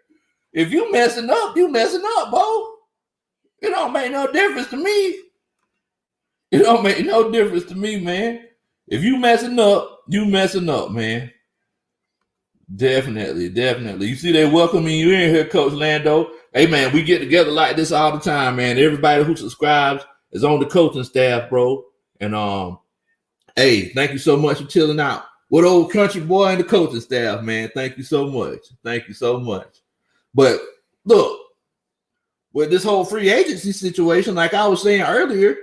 If you messing up, Bo. It don't make no difference to me. It don't make no difference to me, man. If you messing up, man. Definitely. You see they welcoming you in here, Coach Lando. Hey, man, we get together like this all the time, man. Everybody who subscribes is on the coaching staff, bro. And hey, thank you so much for chilling out with old country boy and the coaching staff, man. Thank you so much. But look, with this whole free agency situation, like I was saying earlier,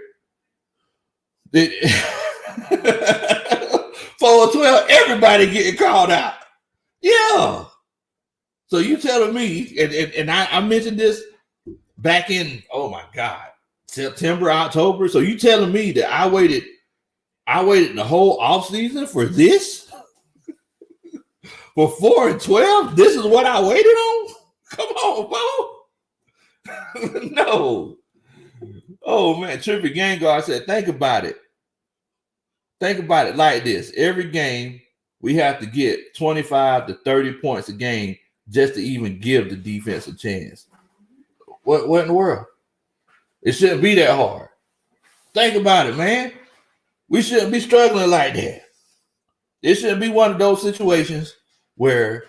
412, everybody getting called out. Yeah. So you telling me, and I mentioned this back in, oh my God, September, October. So you telling me that I waited the whole offseason for this? For 4 and 12? This is what I waited on? Come on, Bo. No. Oh man, Trippy Gangar said, think about it. Think about it like this. Every game, we have to get 25 to 30 points a game just to even give the defense a chance. What in the world? It shouldn't be that hard. Think about it, man. We shouldn't be struggling like that. It shouldn't be one of those situations where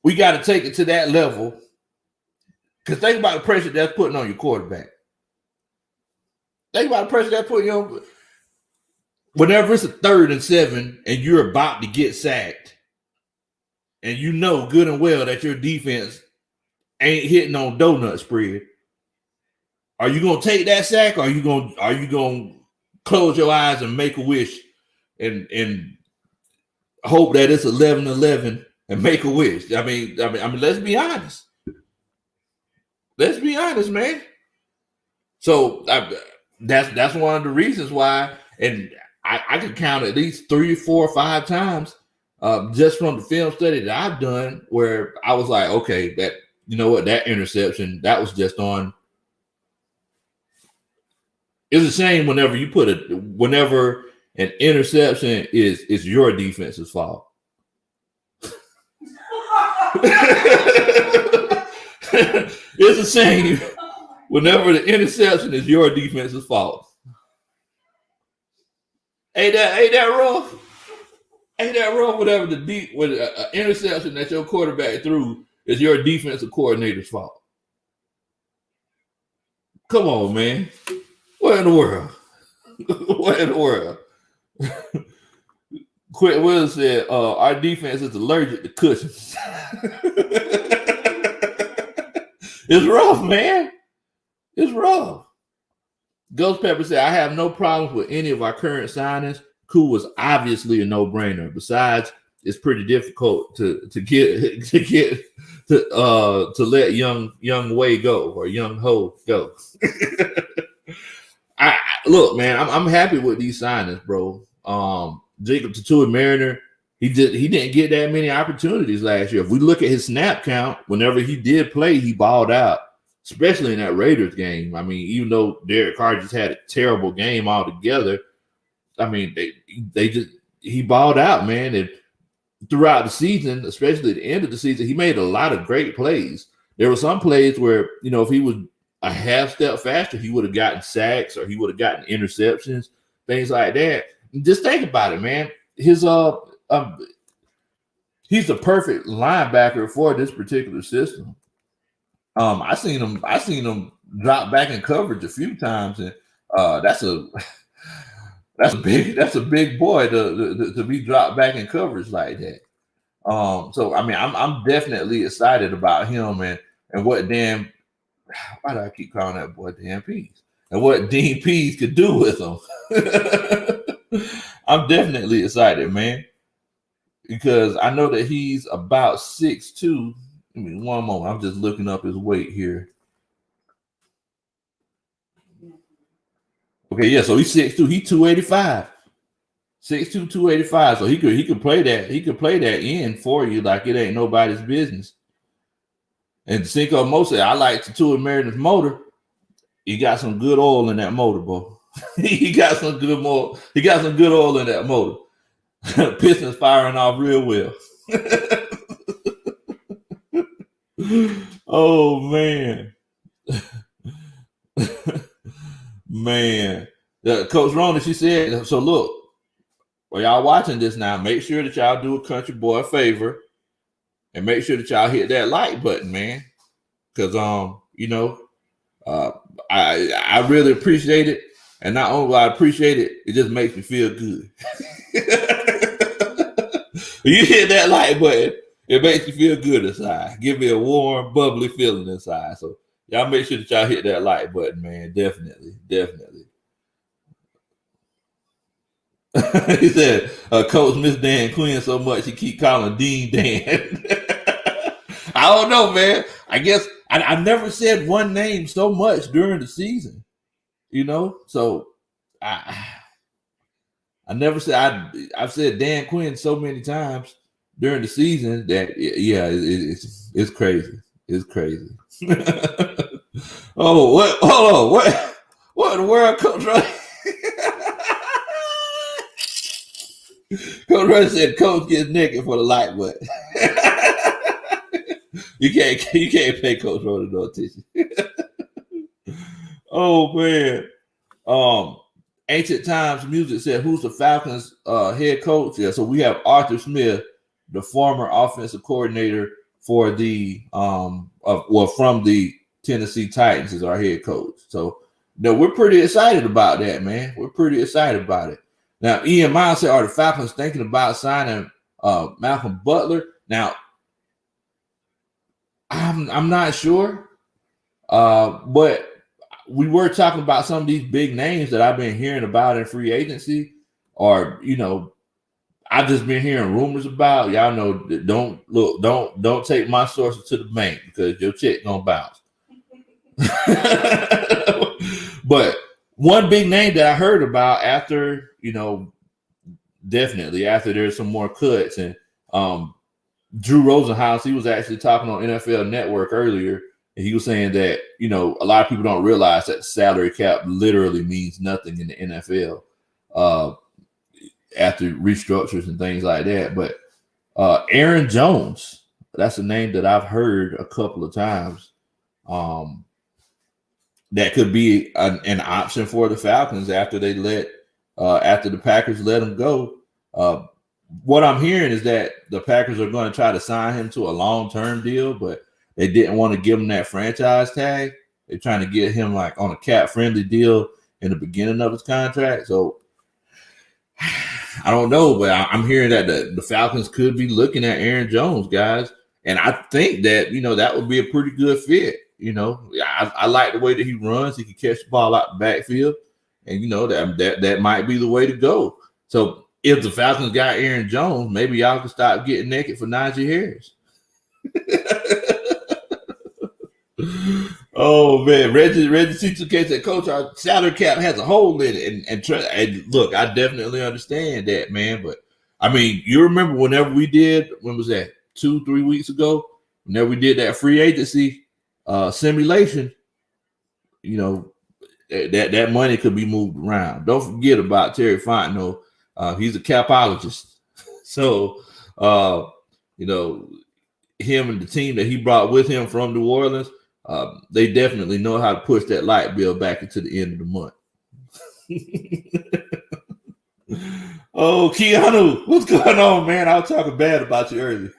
we got to take it to that level. Because think about the pressure that's putting on your quarterback. Think about the pressure that's putting on. Whenever it's a 3rd and 7 and you're about to get sacked, and you know good and well that your defense ain't hitting on donut spread, are you gonna take that sack, or are you gonna close your eyes and make a wish and hope that it's 11-11 and make a wish? I mean, let's be honest. Let's be honest, man. So that's one of the reasons why, and I could count at least 3, 4, 5 times just from the film study that I've done where I was like, okay, that, you know what, that interception, that was just on. It's a shame whenever an interception is your defense's fault. It's a shame whenever the interception is your defense's fault. Ain't that rough? Ain't that rough? Whatever with an interception that your quarterback threw is your defensive coordinator's fault. Come on, man. What in the world? What in the world? Quit Willis said, our defense is allergic to cushions. It's rough, man. It's rough. Ghost Pepper said, I have no problems with any of our current signings. Cool was obviously a no-brainer. Besides, it's pretty difficult to let Younghoe go or Younghoe go. Look, man, I'm happy with these signings, bro. Jacob Tuioti-Mariner, he didn't get that many opportunities last year. If we look at his snap count, whenever he did play, he balled out, especially in that Raiders game. I mean, even though Derek Carr just had a terrible game altogether, I mean, he balled out, man. And throughout the season, especially at the end of the season, he made a lot of great plays. There were some plays where, you know, if he was a half step faster, he would have gotten sacks or he would have gotten interceptions, things like that. Just think about it, man. He's the perfect linebacker for this particular system. I seen him drop back in coverage a few times, and that's a big boy to be dropped back in coverage like that. So I mean, I'm definitely excited about him and what why do I keep calling that boy Dan Pease? And what Dean Pease could do with him. I'm definitely excited, man, because I know that he's about 6'2". Give me one moment. I'm just looking up his weight here. Okay, yeah, so he's 6'2". He's 285. 6'2", 285. So he could play that. He could play that in for you like it ain't nobody's business. And Cinco Mo said, I like the Tuioti-Mariner's motor. He got some good oil in that motor, bro. He got some good oil in that motor. Pistons firing off real well. Oh man. Man. Coach Rona, she said, so look, while y'all watching this now, make sure that y'all do a country boy a favor and make sure that y'all hit that like button, man. Because you know, I really appreciate it. And not only do I appreciate it, it just makes me feel good. You hit that like button, it makes you feel good inside. Give me a warm, bubbly feeling inside. So y'all make sure that y'all hit that like button, man. Definitely. He said, Coach miss Dan Quinn so much he keep calling Dean Dan. I don't know, man. I guess I never said one name so much during the season, you know. So I never said I've said Dan Quinn so many times during the season that it's crazy. It's crazy. Oh, what? Hold on, what in the world, Coach Ray? Coach Ray said, Coach gets naked for the like button. You can't pay Coach Ray no attention. Oh man. Ancient Times Music said, "Who's the Falcons head coach?" Yeah, so we have Arthur Smith, the former offensive coordinator for the from the Tennessee Titans, is our head coach. So no, we're pretty excited about that, man. We're pretty excited about it. Now, Ian Miles said, "Are the Falcons thinking about signing Malcolm Butler?" Now, I'm not sure, but we were talking about some of these big names that I've been hearing about in free agency, or I've just been hearing rumors about. Y'all know, don't take my sources to the bank because your check gonna bounce. But one big name that I heard about after, definitely after there's some more cuts, and Drew Rosenhaus, he was actually talking on NFL Network earlier, and he was saying that, a lot of people don't realize that salary cap literally means nothing in the NFL after restructures and things like that. But Aaron Jones, that's a name that I've heard a couple of times. That could be an option for the Falcons after after the Packers let him go. What I'm hearing is that the Packers are going to try to sign him to a long-term deal, but they didn't want to give him that franchise tag. They're trying to get him like on a cap-friendly deal in the beginning of his contract. So I don't know, but I'm hearing that the Falcons could be looking at Aaron Jones, guys. And I think that, that would be a pretty good fit. I like the way that he runs. He can catch the ball out the backfield. And, that might be the way to go. So if the Falcons got Aaron Jones, maybe y'all can stop getting naked for Najee Harris. Oh, man. Reggie C2K said, "Coach, our salary cap has a hole in it." And look, I definitely understand that, man. But, I mean, you remember whenever we did, when was that, 2-3 weeks ago? Whenever we did that free agency simulation, that money could be moved around. Don't forget about Terry Fontenot. He's a capologist. So, him and the team that he brought with him from New Orleans, they definitely know how to push that light bill back into the end of the month. Oh, Keanu, what's going on, man? I was talking bad about you earlier.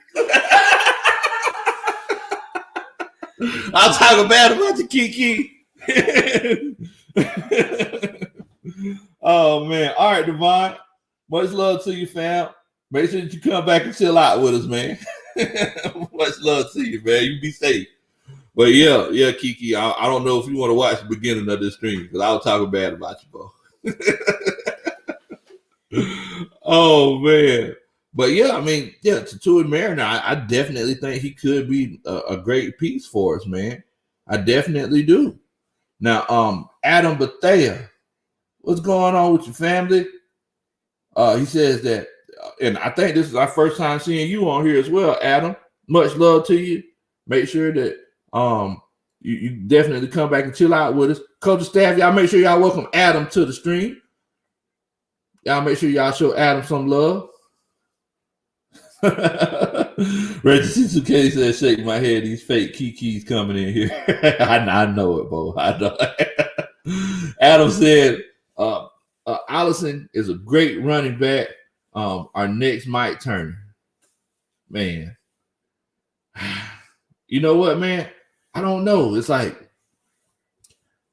I was talking bad about you, Kiki. Oh, man. All right, Devon. Much love to you, fam. Make sure that you come back and chill out with us, man. Much love to you, man. You be safe. But yeah, Kiki, I don't know if you want to watch the beginning of this stream because I was talking bad about you, bro. Oh, man. But yeah, I mean, Tuioti-Mariner, I definitely think he could be a great piece for us, man. I definitely do. Now, Adam Bethea, what's going on with your family? He says that, and I think this is our first time seeing you on here as well, Adam. Much love to you. Make sure that you definitely come back and chill out with us. Coach staff, y'all make sure y'all welcome Adam to the stream. Y'all make sure y'all show Adam some love. Reggie C2K said, "Shake my head. These fake Kikis coming in here." I know it, Bo. I know. Adam said, "Allison is a great running back. Our next Mike Turner." Man, you know what, man? I don't know. It's like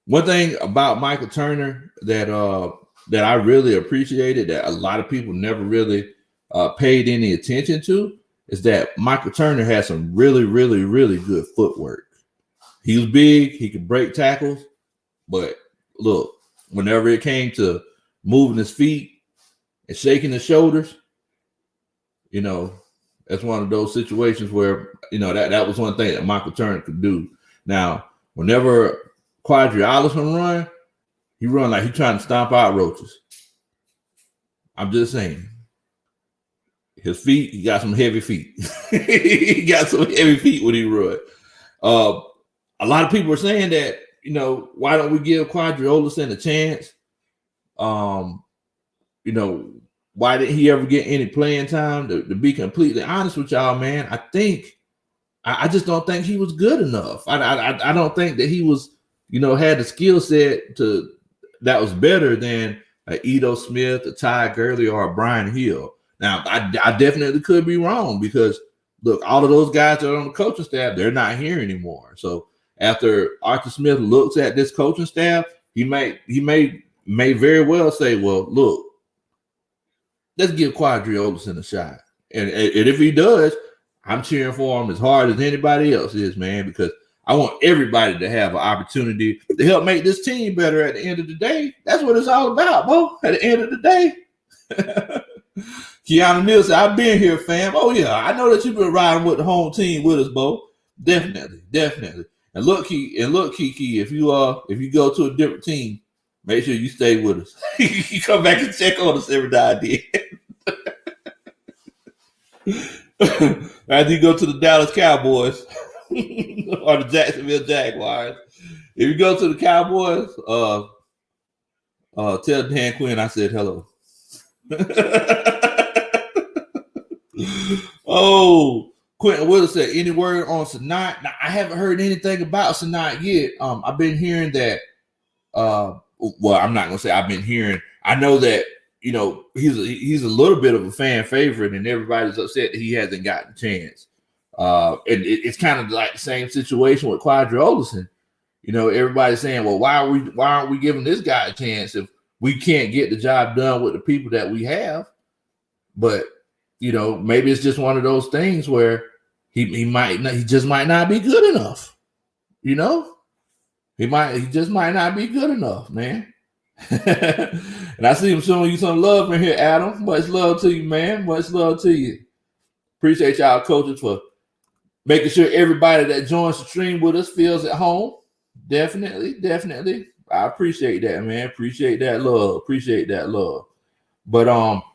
one thing about Michael Turner that I really appreciated that a lot of people never really paid any attention to is that Michael Turner had some really, really, really good footwork. He was big. He could break tackles. But look, whenever it came to moving his feet and shaking his shoulders, that's one of those situations where, that was one thing that Michael Turner could do. Now, whenever Quadri Allison run, he run like he trying to stomp out roaches. I'm just saying. His feet, he got some heavy feet. He got some heavy feet when he run. A lot of people are saying that, why don't we give Quadri Allison a chance? Why didn't he ever get any playing time? To be completely honest with y'all, man, I just don't think he was good enough. I don't think that he was, had the skill set that was better than Edo Smith, a Ty Gurley, or a Brian Hill. Now, I definitely could be wrong because, look, all of those guys that are on the coaching staff, they're not here anymore. So after Arthur Smith looks at this coaching staff, he may very well say, well, look, let's give Quadriolus a shot. And if he does, I'm cheering for him as hard as anybody else is, man, because I want everybody to have an opportunity to help make this team better at the end of the day. That's what it's all about, Bo. At the end of the day. Keanu Neal said, I've been here, fam. Oh, yeah. I know that you've been riding with the home team with us, Bo. Definitely. And look, Kiki, if you go to a different team, make sure you stay with us. You come back and check on us every now and then. After you go to the Dallas Cowboys or the Jacksonville Jaguars, if you go to the Cowboys, tell Dan Quinn I said hello. Oh, Quentin Willis said, any word on Sanat? Now, I haven't heard anything about Sanat yet. I've been hearing that. Well, I'm not gonna say I've been hearing. I know that he's a little bit of a fan favorite, and everybody's upset that he hasn't gotten a chance. And it's kind of like the same situation with Quadriolus. Everybody's saying, well, why aren't we giving this guy a chance if we can't get the job done with the people that we have? But maybe it's just one of those things where he just might not be good enough. He just might not be good enough, man. And I see him showing you some love in here, Adam. Much love to you, man. Much love to you. Appreciate y'all coaches for making sure everybody that joins the stream with us feels at home. Definitely. I appreciate that, man. Appreciate that love. But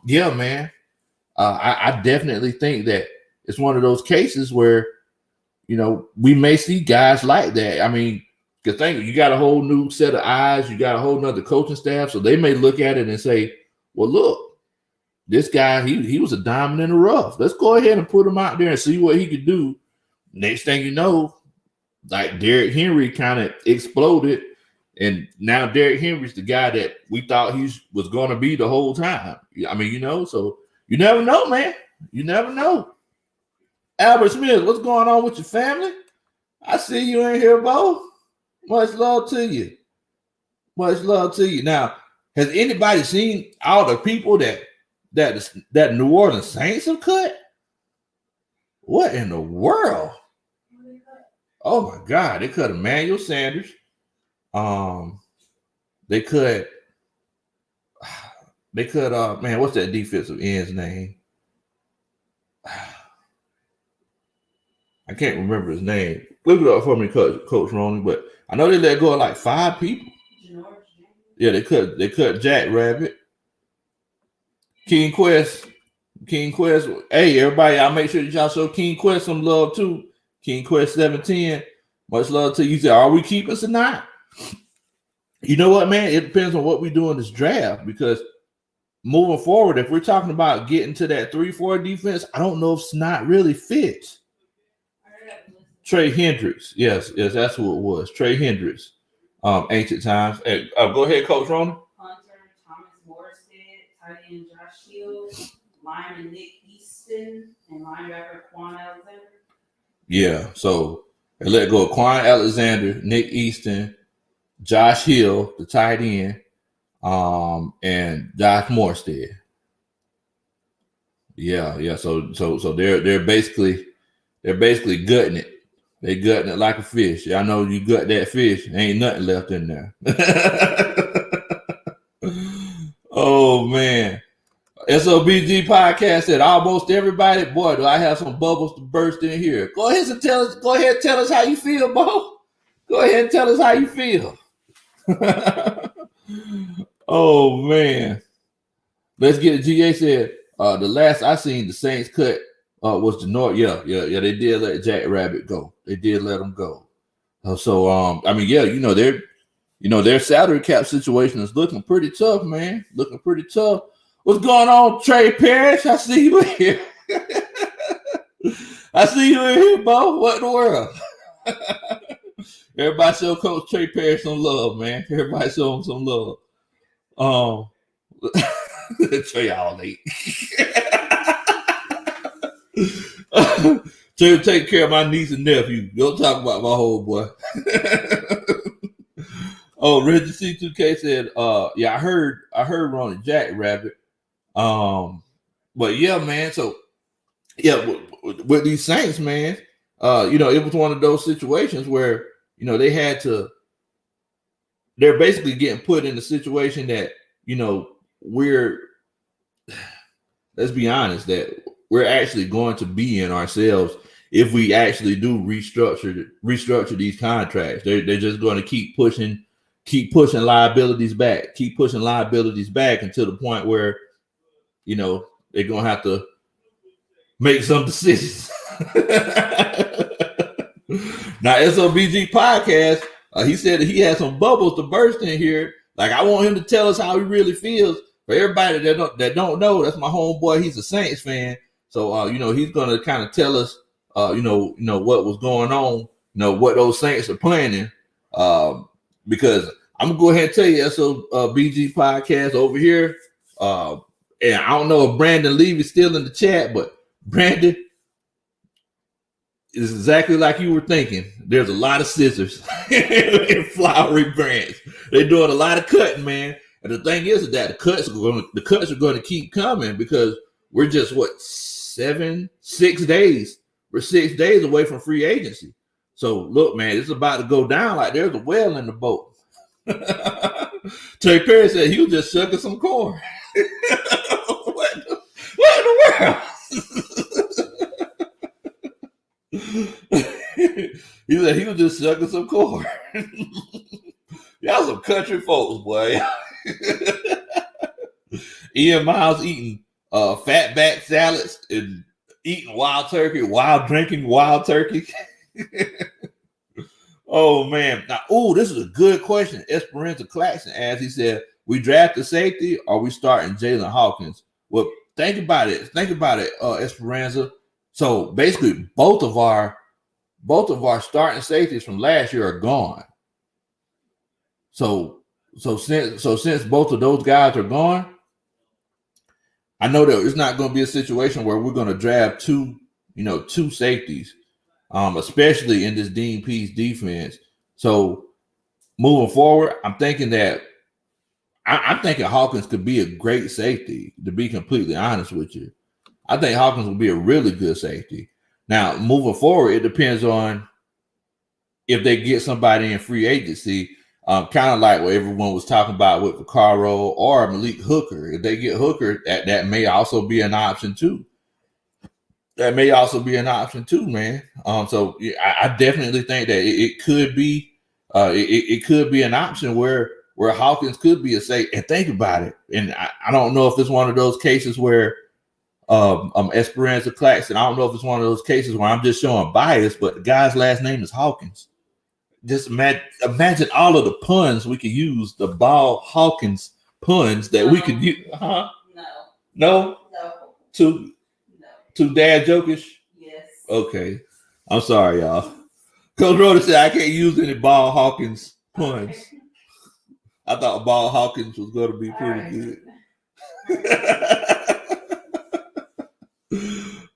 yeah, man. I definitely think that it's one of those cases where, we may see guys like that. I mean, because you got a whole new set of eyes, you got a whole nother coaching staff, so they may look at it and say, well, look, this guy, he was a diamond in the rough. Let's go ahead and put him out there and see what he could do. Next thing you know, like Derrick Henry kind of exploded, and now Derrick Henry's the guy that we thought he was going to be the whole time. I mean, so you never know, man. You never know. Albert Smith, what's going on with your family? I see you in here, Bo. Much love to you. Now, has anybody seen all the people that New Orleans Saints have cut? What in the world? Oh my God, they cut Emmanuel Sanders. They cut man, what's that defensive end's name? I can't remember his name. Look it up for me, Coach Roney, but I know they let go of like 5 people. Yeah, they cut Jack Rabbit. King Quest. Hey, everybody, y'all make sure that y'all show King Quest some love too. King Quest 710. Much love to you. Say, are we keeping us or not? You know what, man? It depends on what we do in this draft, because moving forward, if we're talking about getting to that 3-4 defense, I don't know if Snot really fits. Trey Hendricks. Yes, that's who it was. Trey Hendricks. Ancient times. Hey, go ahead, Coach Ronald. Hunter, Thomas Morstead, tight end Josh Hill, lineman Nick Easton, and linebacker Quan Alexander. Yeah, so they let go of Quan Alexander, Nick Easton, Josh Hill, the tight end, and Josh Morstead. Yeah. So they're basically gutting it. They gutting it like a fish. Y'all know you gut that fish, ain't nothing left in there. Oh man. SOBG podcast said almost everybody. Boy, do I have some bubbles to burst in here. Go ahead and tell us how you feel, Bo. Go ahead and tell us how you feel. Oh man. Let's get it. GA said the last I seen the Saints cut was the North. Yeah. They did let Jack Rabbit go. They did let him go. I mean, their salary cap situation is looking pretty tough, man. Looking pretty tough. What's going on, Trey Parrish? I see you in here. Bo. What in the world? Everybody show Coach Trey Parrish some love, man. Everybody show him some love. Trey all late. Trey take care of my niece and nephew. Don't talk about my whole boy. Oh, Reggie C2K said, yeah, I heard Ronnie Jack Rabbit. But yeah, man. So yeah, with these Saints, man, it was one of those situations where, they're basically getting put in the situation that, let's be honest, that we're actually going to be in ourselves if we actually do restructure these contracts. They're just going to keep pushing liabilities back until the point where, they're going to have to make some decisions. Now, SOBG podcast, he said that he had some bubbles to burst in here. Like, I want him to tell us how he really feels. For everybody that don't know, that's my homeboy. He's a Saints fan. So, he's going to kind of tell us, what was going on, what those Saints are planning. Because I'm going to go ahead and tell you, SOBG podcast over here. And I don't know if Brandon Levy's still in the chat, but Brandon, is exactly like you were thinking. There's a lot of scissors in Flowery Branch. They're doing a lot of cutting, man. And the thing is that the cuts are going to keep coming because we're just 6 days. We're 6 days away from free agency. So look, man, it's about to go down like there's a whale in the boat. Trey Perry said he was just shucking some corn. What in the world? He said he was just sucking some corn. Y'all some country folks, boy. Ian Miles eating fatback salads and eating wild turkey while drinking wild turkey. Oh, man. Now, this is a good question. Esperanza Claxton asked, he said, we draft the safety or we starting Jalen Hawkins? Well, think about it, Esperanza. So basically, both of our starting safeties from last year are gone. So since both of those guys are gone, I know that it's not going to be a situation where we're going to draft two safeties, especially in this Dean Pease defense. So moving forward, I'm thinking Hawkins could be a great safety, to be completely honest with you. I think Hawkins will be a really good safety. Now, moving forward, it depends on if they get somebody in free agency, kind of like what everyone was talking about with Vaccaro or Malik Hooker. If they get Hooker, that may also be an option too. Man. So yeah, I definitely think that it could be an option where Hawkins could be a safe. And think about it. And I don't know if it's one of those cases where Esperanza Claxton, I don't know if it's one of those cases where I'm just showing bias, but the guy's last name is Hawkins. Just imagine all of the puns we could use, the Ball Hawkins puns that we could use. Huh? No. Too dad jokish? Yes. Okay. I'm sorry, y'all. Coach Rhoda said I can't use any Ball Hawkins puns. I thought Ball Hawkins was going to be pretty good.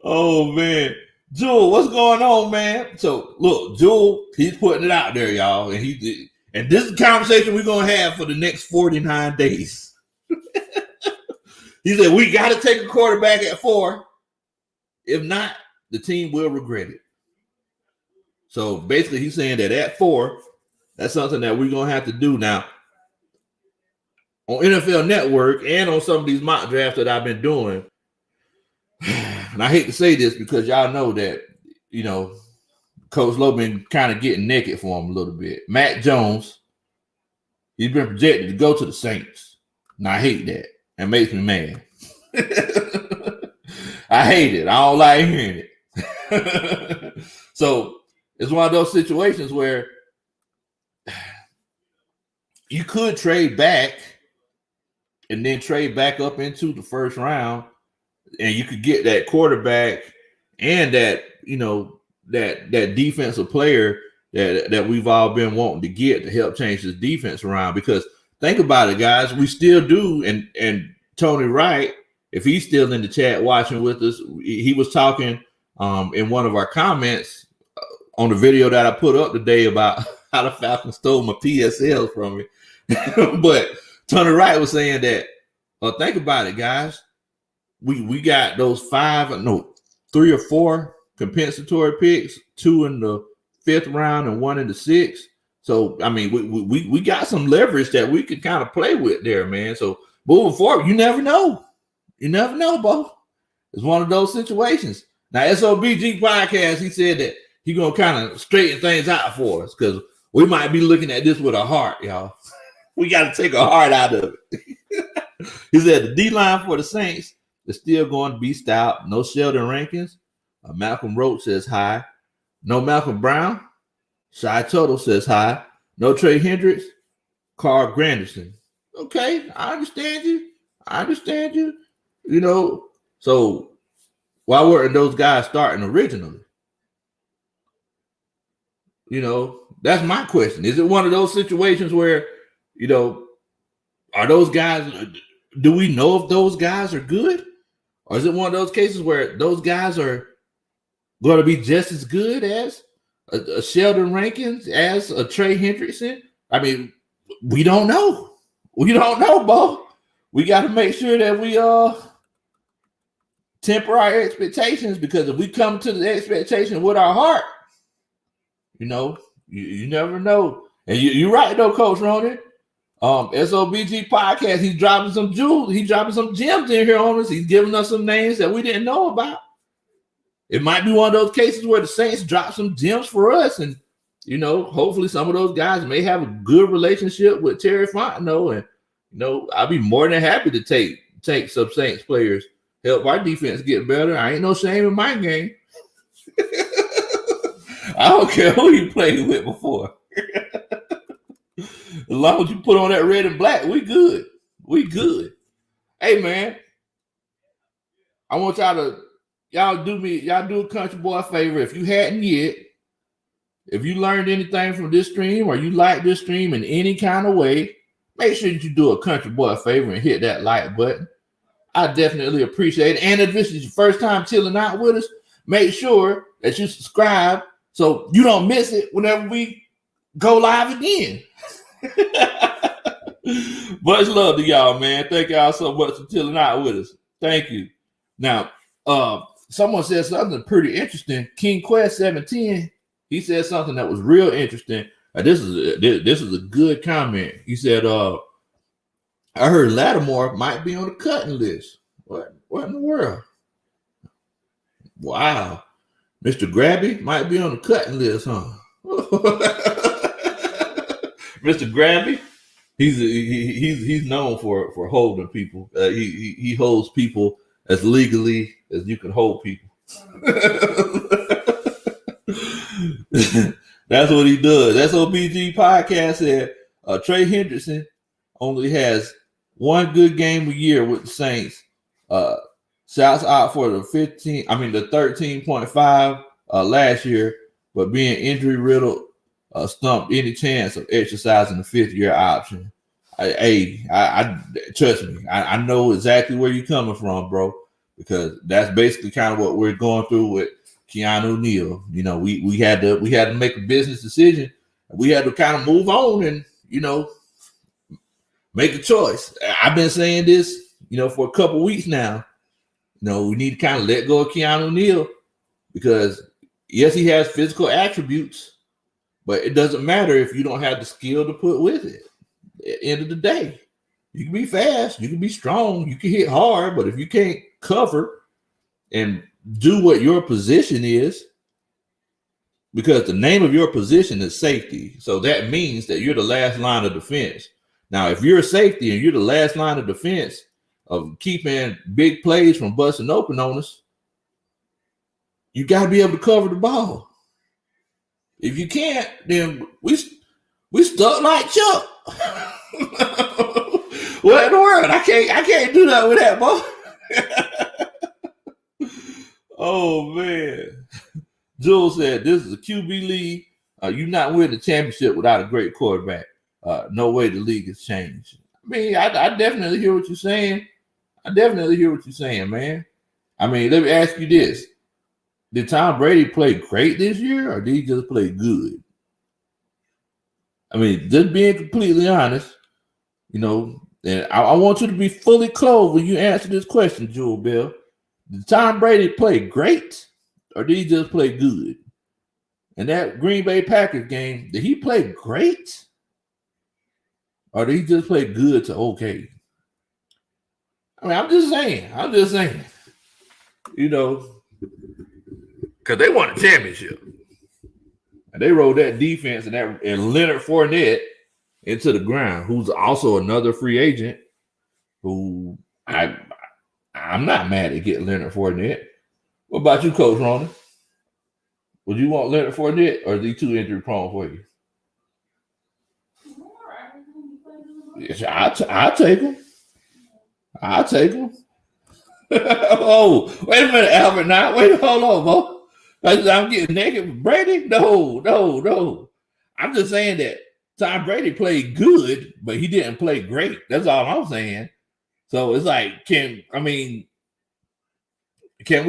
Oh, man. Jewel, what's going on, man? So, look, Jewel, he's putting it out there, y'all. And this is a conversation we're going to have for the next 49 days. He said, we got to take a quarterback at 4. If not, the team will regret it. So, basically, he's saying that at 4, that's something that we're going to have to do. Now, on NFL Network and on some of these mock drafts that I've been doing, and I hate to say this because y'all know that, Coach Lowe been kind of getting naked for him a little bit. Matt Jones, he's been projected to go to the Saints. And I hate that. It makes me mad. I hate it. I don't like hearing it. So it's one of those situations where you could trade back and then trade back up into the first round, and you could get that quarterback and that, that defensive player that we've all been wanting to get to help change this defense around. Because think about it, guys, we still do, and Tony Wright, if he's still in the chat watching with us, he was talking in one of our comments on the video that I put up today about how the Falcons stole my PSLs from me. But Tony Wright was saying that, think about it, guys. We got those 3 or 4 compensatory picks, 2 in the 5th round and 1 in the 6th. So, I mean, we got some leverage that we could kind of play with there, man. So, moving forward, you never know. You never know, Bo. It's one of those situations. Now, SOBG Podcast, he said that he's going to kind of straighten things out for us because we might be looking at this with a heart, y'all. We got to take a heart out of it. He said the D-line for the Saints is still going to be stout. No Sheldon Rankins. Malcolm Roach says hi. No Malcolm Brown. Shy Toto says hi. No Trey Hendricks. Carl Granderson. Okay, I understand you. You know, so why weren't those guys starting originally? You know, that's my question. Is it one of those situations where, you know, are those guys, do we know if those guys are good? Or is it one of those cases where those guys are going to be just as good as a Sheldon Rankins, as a Trey Hendrickson? I mean, we don't know. We don't know, Bo. We got to make sure that we temper our expectations, because if we come to the expectation with our heart, you know, you never know. And you're right, though, Coach Ronan. SOBG Podcast, he's dropping some jewels. He's dropping some gems in here on us. He's giving us some names that we didn't know about. It might be one of those cases where the Saints drop some gems for us. And, you know, hopefully some of those guys may have a good relationship with Terry Fontenot. And, you know, I'll be more than happy to take some Saints players, help our defense get better. I ain't no shame in my game. I don't care who you played with before. As long as you put on that red and black, we good. We good. Hey, man, I want y'all do a country boy a favor. If you hadn't yet, if you learned anything from this stream or you like this stream in any kind of way, make sure that you do a country boy a favor and hit that like button. I definitely appreciate it. And if this is your first time chilling out with us, make sure that you subscribe so you don't miss it whenever we go live again. Much love to y'all, man. Thank y'all so much for chilling out with us. Thank you. Now, someone said something pretty interesting. King Quest 710, he said something that was real interesting. This is a good comment. He said, I heard Lattimore might be on the cutting list. What in the world? Wow. Mr. Grabby might be on the cutting list, huh? Mr. Grabby, he's known for holding people. He holds people as legally as you can hold people. That's what he does. That's what BG Podcast said. Trey Hendrickson only has one good game a year with the Saints. Shouts out for the 13.5 last year, but being injury riddled stumped any chance of exercising the 5th-year option. I trust me. I know exactly where you're coming from, bro, because that's basically kind of what we're going through with Keanu Neal. You know, we had to make a business decision. We had to kind of move on and, you know, make a choice. I've been saying this, you know, for a couple weeks now. You know, we need to kind of let go of Keanu Neal because, yes, he has physical attributes, but it doesn't matter if you don't have the skill to put with it. At the end of the day, you can be fast, you can be strong, you can hit hard, but if you can't cover and do what your position is, because the name of your position is safety, so that means that you're the last line of defense. Now, if you're a safety and you're the last line of defense of keeping big plays from busting open on us, you got to be able to cover the ball. If you can't, then we stuck like Chuck. What in the world? I can't do that with that, boy. Oh man. Jules said this is a QB league. You're not winning the championship without a great quarterback. No way the league has changed. I mean, I definitely hear what you're saying. I definitely hear what you're saying, man. I mean, let me ask you this. Did Tom Brady play great this year, or did he just play good? I mean, just being completely honest, you know, and I want you to be fully clothed when you answer this question, Jewel Bill. Did Tom Brady play great, or did he just play good? In that Green Bay Packers game, did he play great, or did he just play good to okay? I mean, I'm just saying. You know, because they won a championship. And they rolled that defense and Leonard Fournette into the ground, who's also another free agent who I'm not mad at getting Leonard Fournette. What about you, Coach Ronan? Would you want Leonard Fournette, or is he too injury prone for you? Yes, I'll take him. I'll take him. Oh, wait a minute, Albert. Now, wait, hold on, Bo. I'm getting naked with Brady? No. I'm just saying that Tom Brady played good, but he didn't play great. That's all I'm saying. So it's like, can we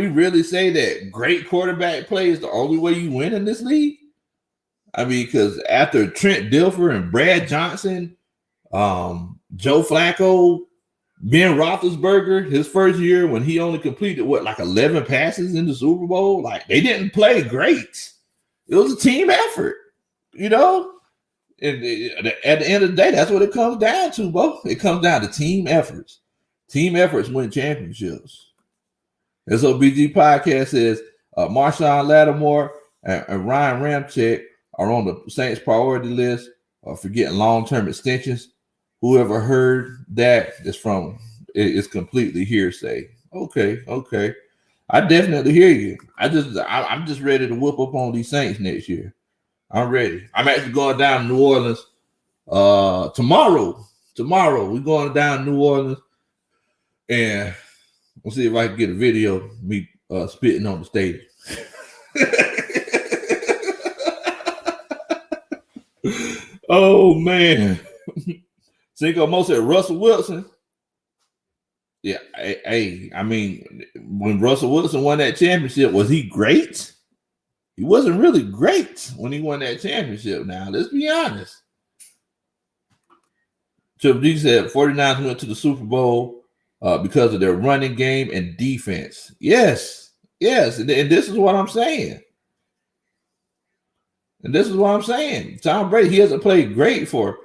really say that great quarterback play is the only way you win in this league? I mean, because after Trent Dilfer and Brad Johnson, Joe Flacco, Ben Roethlisberger, his first year when he only completed 11 passes in the Super Bowl, like they didn't play great. It was a team effort, you know. And at the end of the day, that's what it comes down to, Bo. It comes down to team efforts. Team efforts win championships. SOBG podcast says Marshawn Lattimore and Ryan Ramczyk are on the Saints priority list for getting long-term extensions. Whoever heard that is completely hearsay. Okay. I definitely hear you. I'm just ready to whoop up on these Saints next year. I'm ready. I'm actually going down to New Orleans tomorrow. Tomorrow we're going down to New Orleans, and we'll see if I can get a video of me spitting on the stage. Oh man. Cinco Mo said Russell Wilson. Yeah, I mean, when Russell Wilson won that championship, was he great? He wasn't really great when he won that championship. Now, let's be honest. Triple D said 49ers went to the Super Bowl because of their running game and defense. Yes. And this is what I'm saying. Tom Brady, he hasn't played great for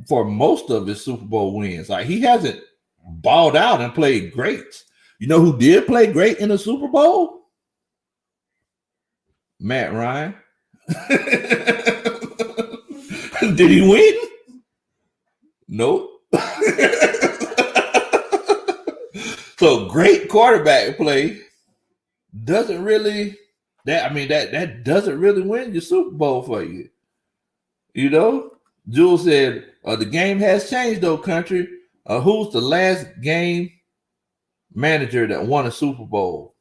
most of his Super Bowl wins. Like, he hasn't balled out and played great. You know who did play great in the Super Bowl? Matt Ryan. Did he win? Nope. So great quarterback play doesn't really that doesn't really win your Super Bowl for you. You know? Jules said, the game has changed though, country. Who's the last game manager that won a Super Bowl?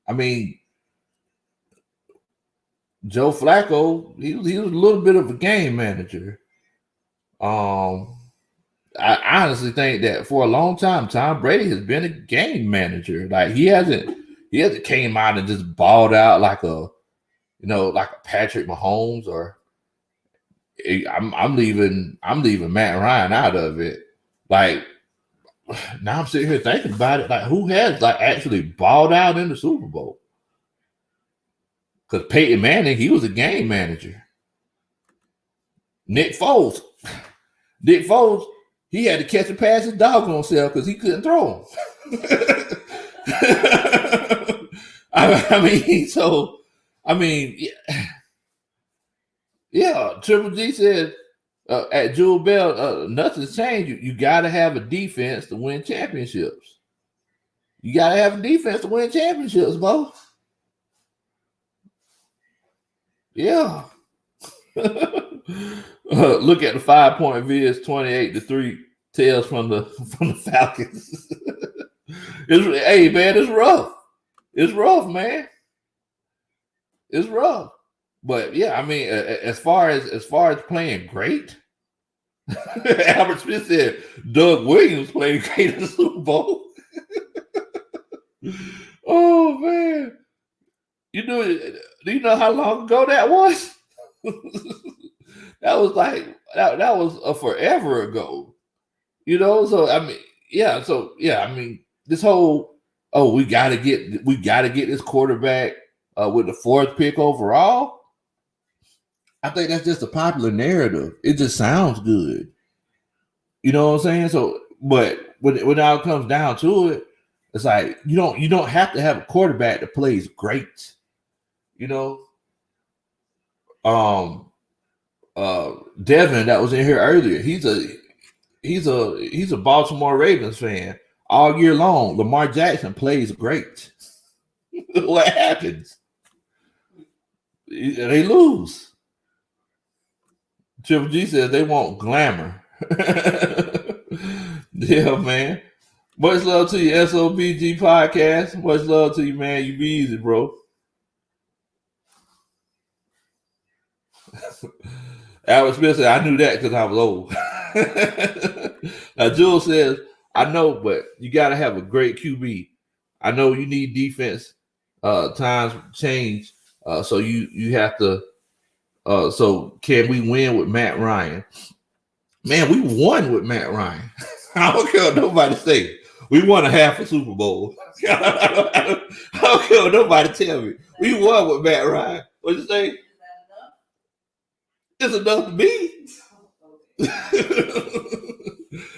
I mean, Joe Flacco, he was a little bit of a game manager. I honestly think that for a long time, Tom Brady has been a game manager. Like he hasn't came out and just balled out like a Patrick Mahomes or I'm leaving Matt Ryan out of it. Like now I'm sitting here thinking about it. Like who has actually balled out in the Super Bowl? Because Peyton Manning, he was a game manager. Nick Foles, he had to catch a pass his doggone self because he couldn't throw him. Yeah. Triple G said at Jewel Bell, nothing's changed. You got to have a defense to win championships. You got to have a defense to win championships, Bo. Yeah. Look at the 5-point viz, 28-3 tails from the Falcons. Hey man, it's rough. It's rough, man. It's rough. But yeah, I mean, as far as playing great, Albert Smith said Doug Williams played great in the Super Bowl. Oh man. Do you know how long ago that was? That was like that was forever ago. So I mean, this whole we gotta get this quarterback with the 4th pick overall. I think that's just a popular narrative. It just sounds good. You know what I'm saying? So, but when it all comes down to it, it's like you don't have to have a quarterback that plays great. Devin that was in here earlier, he's a Baltimore Ravens fan all year long. Lamar Jackson plays great. What happens? They lose. Triple G says they want glamour. Yeah, man. Much love to you, SOBG podcast. Much love to you, man. You be easy, bro. Albert Smith said, I knew that because I was old. Now, Jules says, I know, but you got to have a great QB. I know you need defense. Times change. So you have to. So can we win with Matt Ryan? Man, we won with Matt Ryan. I don't care what nobody say. We won a half a Super Bowl. I don't care what nobody tell me. We won with Matt Ryan. What'd you say? It's enough to me.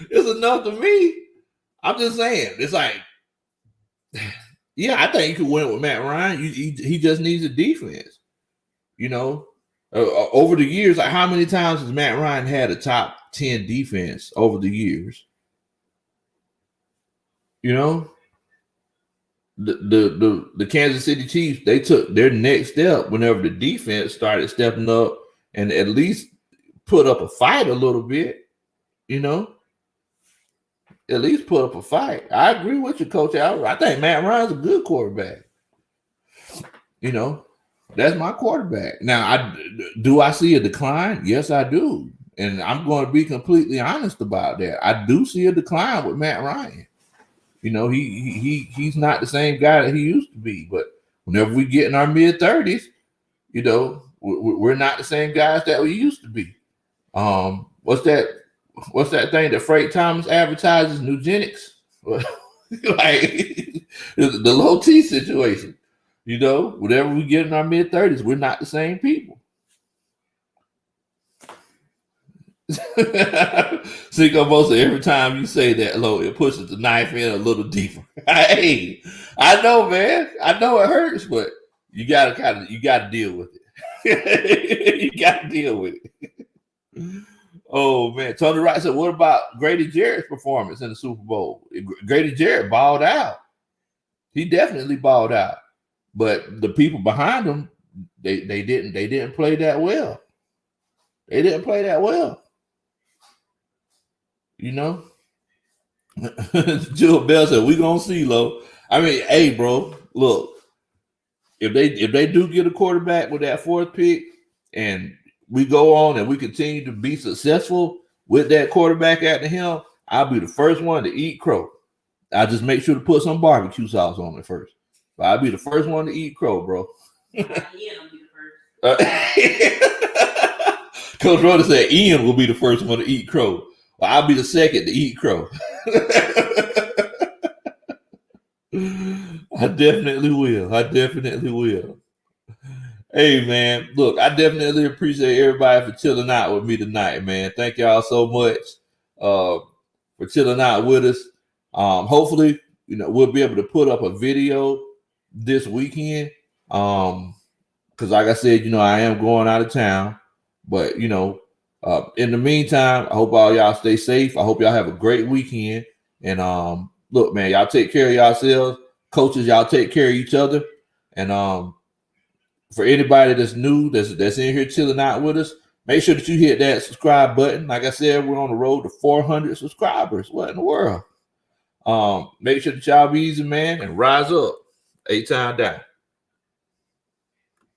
It's enough to me. I'm just saying. It's like, yeah, I think you could win with Matt Ryan. He just needs a defense. Over the years, like how many times has Matt Ryan had a top 10 defense over the years? The Kansas City Chiefs, they took their next step whenever the defense started stepping up and at least put up a fight a little bit, at least put up a fight. I agree with you, Coach Albert. I think Matt Ryan's a good quarterback. That's my quarterback. Now, do I see a decline? Yes, I do. And I'm going to be completely honest about that. I do see a decline with Matt Ryan. He's not the same guy that he used to be. But whenever we get in our mid-30s, we're not the same guys that we used to be. What's that thing that Frank Thomas advertises? Nugenics? Like the low T situation. Whenever we get in our mid-30s, we're not the same people. Cinco Mosa, every time you say that, low, it pushes the knife in a little deeper. Hey, I know, man. I know it hurts, but you gotta deal with it. You gotta deal with it. Oh man, Tony Wright said, "What about Grady Jarrett's performance in the Super Bowl? Grady Jarrett balled out. He definitely balled out, but the people behind him, they didn't play that well. They didn't play that well." Jill Bell said, "We gonna see, Lo." I mean, hey, bro, look, if they do get a quarterback with that 4th pick, and we go on and we continue to be successful with that quarterback at the helm, I'll be the first one to eat crow. I'll just make sure to put some barbecue sauce on it first. But I'll be the first one to eat crow, bro. Yeah, I'll be the first. Coach Rhoda said Ian will be the first one to eat crow. Well, I'll be the second to eat crow. I definitely will. Hey, man, look, I definitely appreciate everybody for chilling out with me tonight, man. Thank y'all so much for chilling out with us. Hopefully, we'll be able to put up a video this weekend. Because like I said, I am going out of town. But, in the meantime, I hope all y'all stay safe. I hope y'all have a great weekend. And look, man, y'all take care of yourselves. Coaches, y'all take care of each other. And for anybody that's new, that's in here chilling out with us, make sure that you hit that subscribe button. Like I said, we're on the road to 400 subscribers. What in the world? Make sure that y'all be easy, man, and rise up. 8 times down.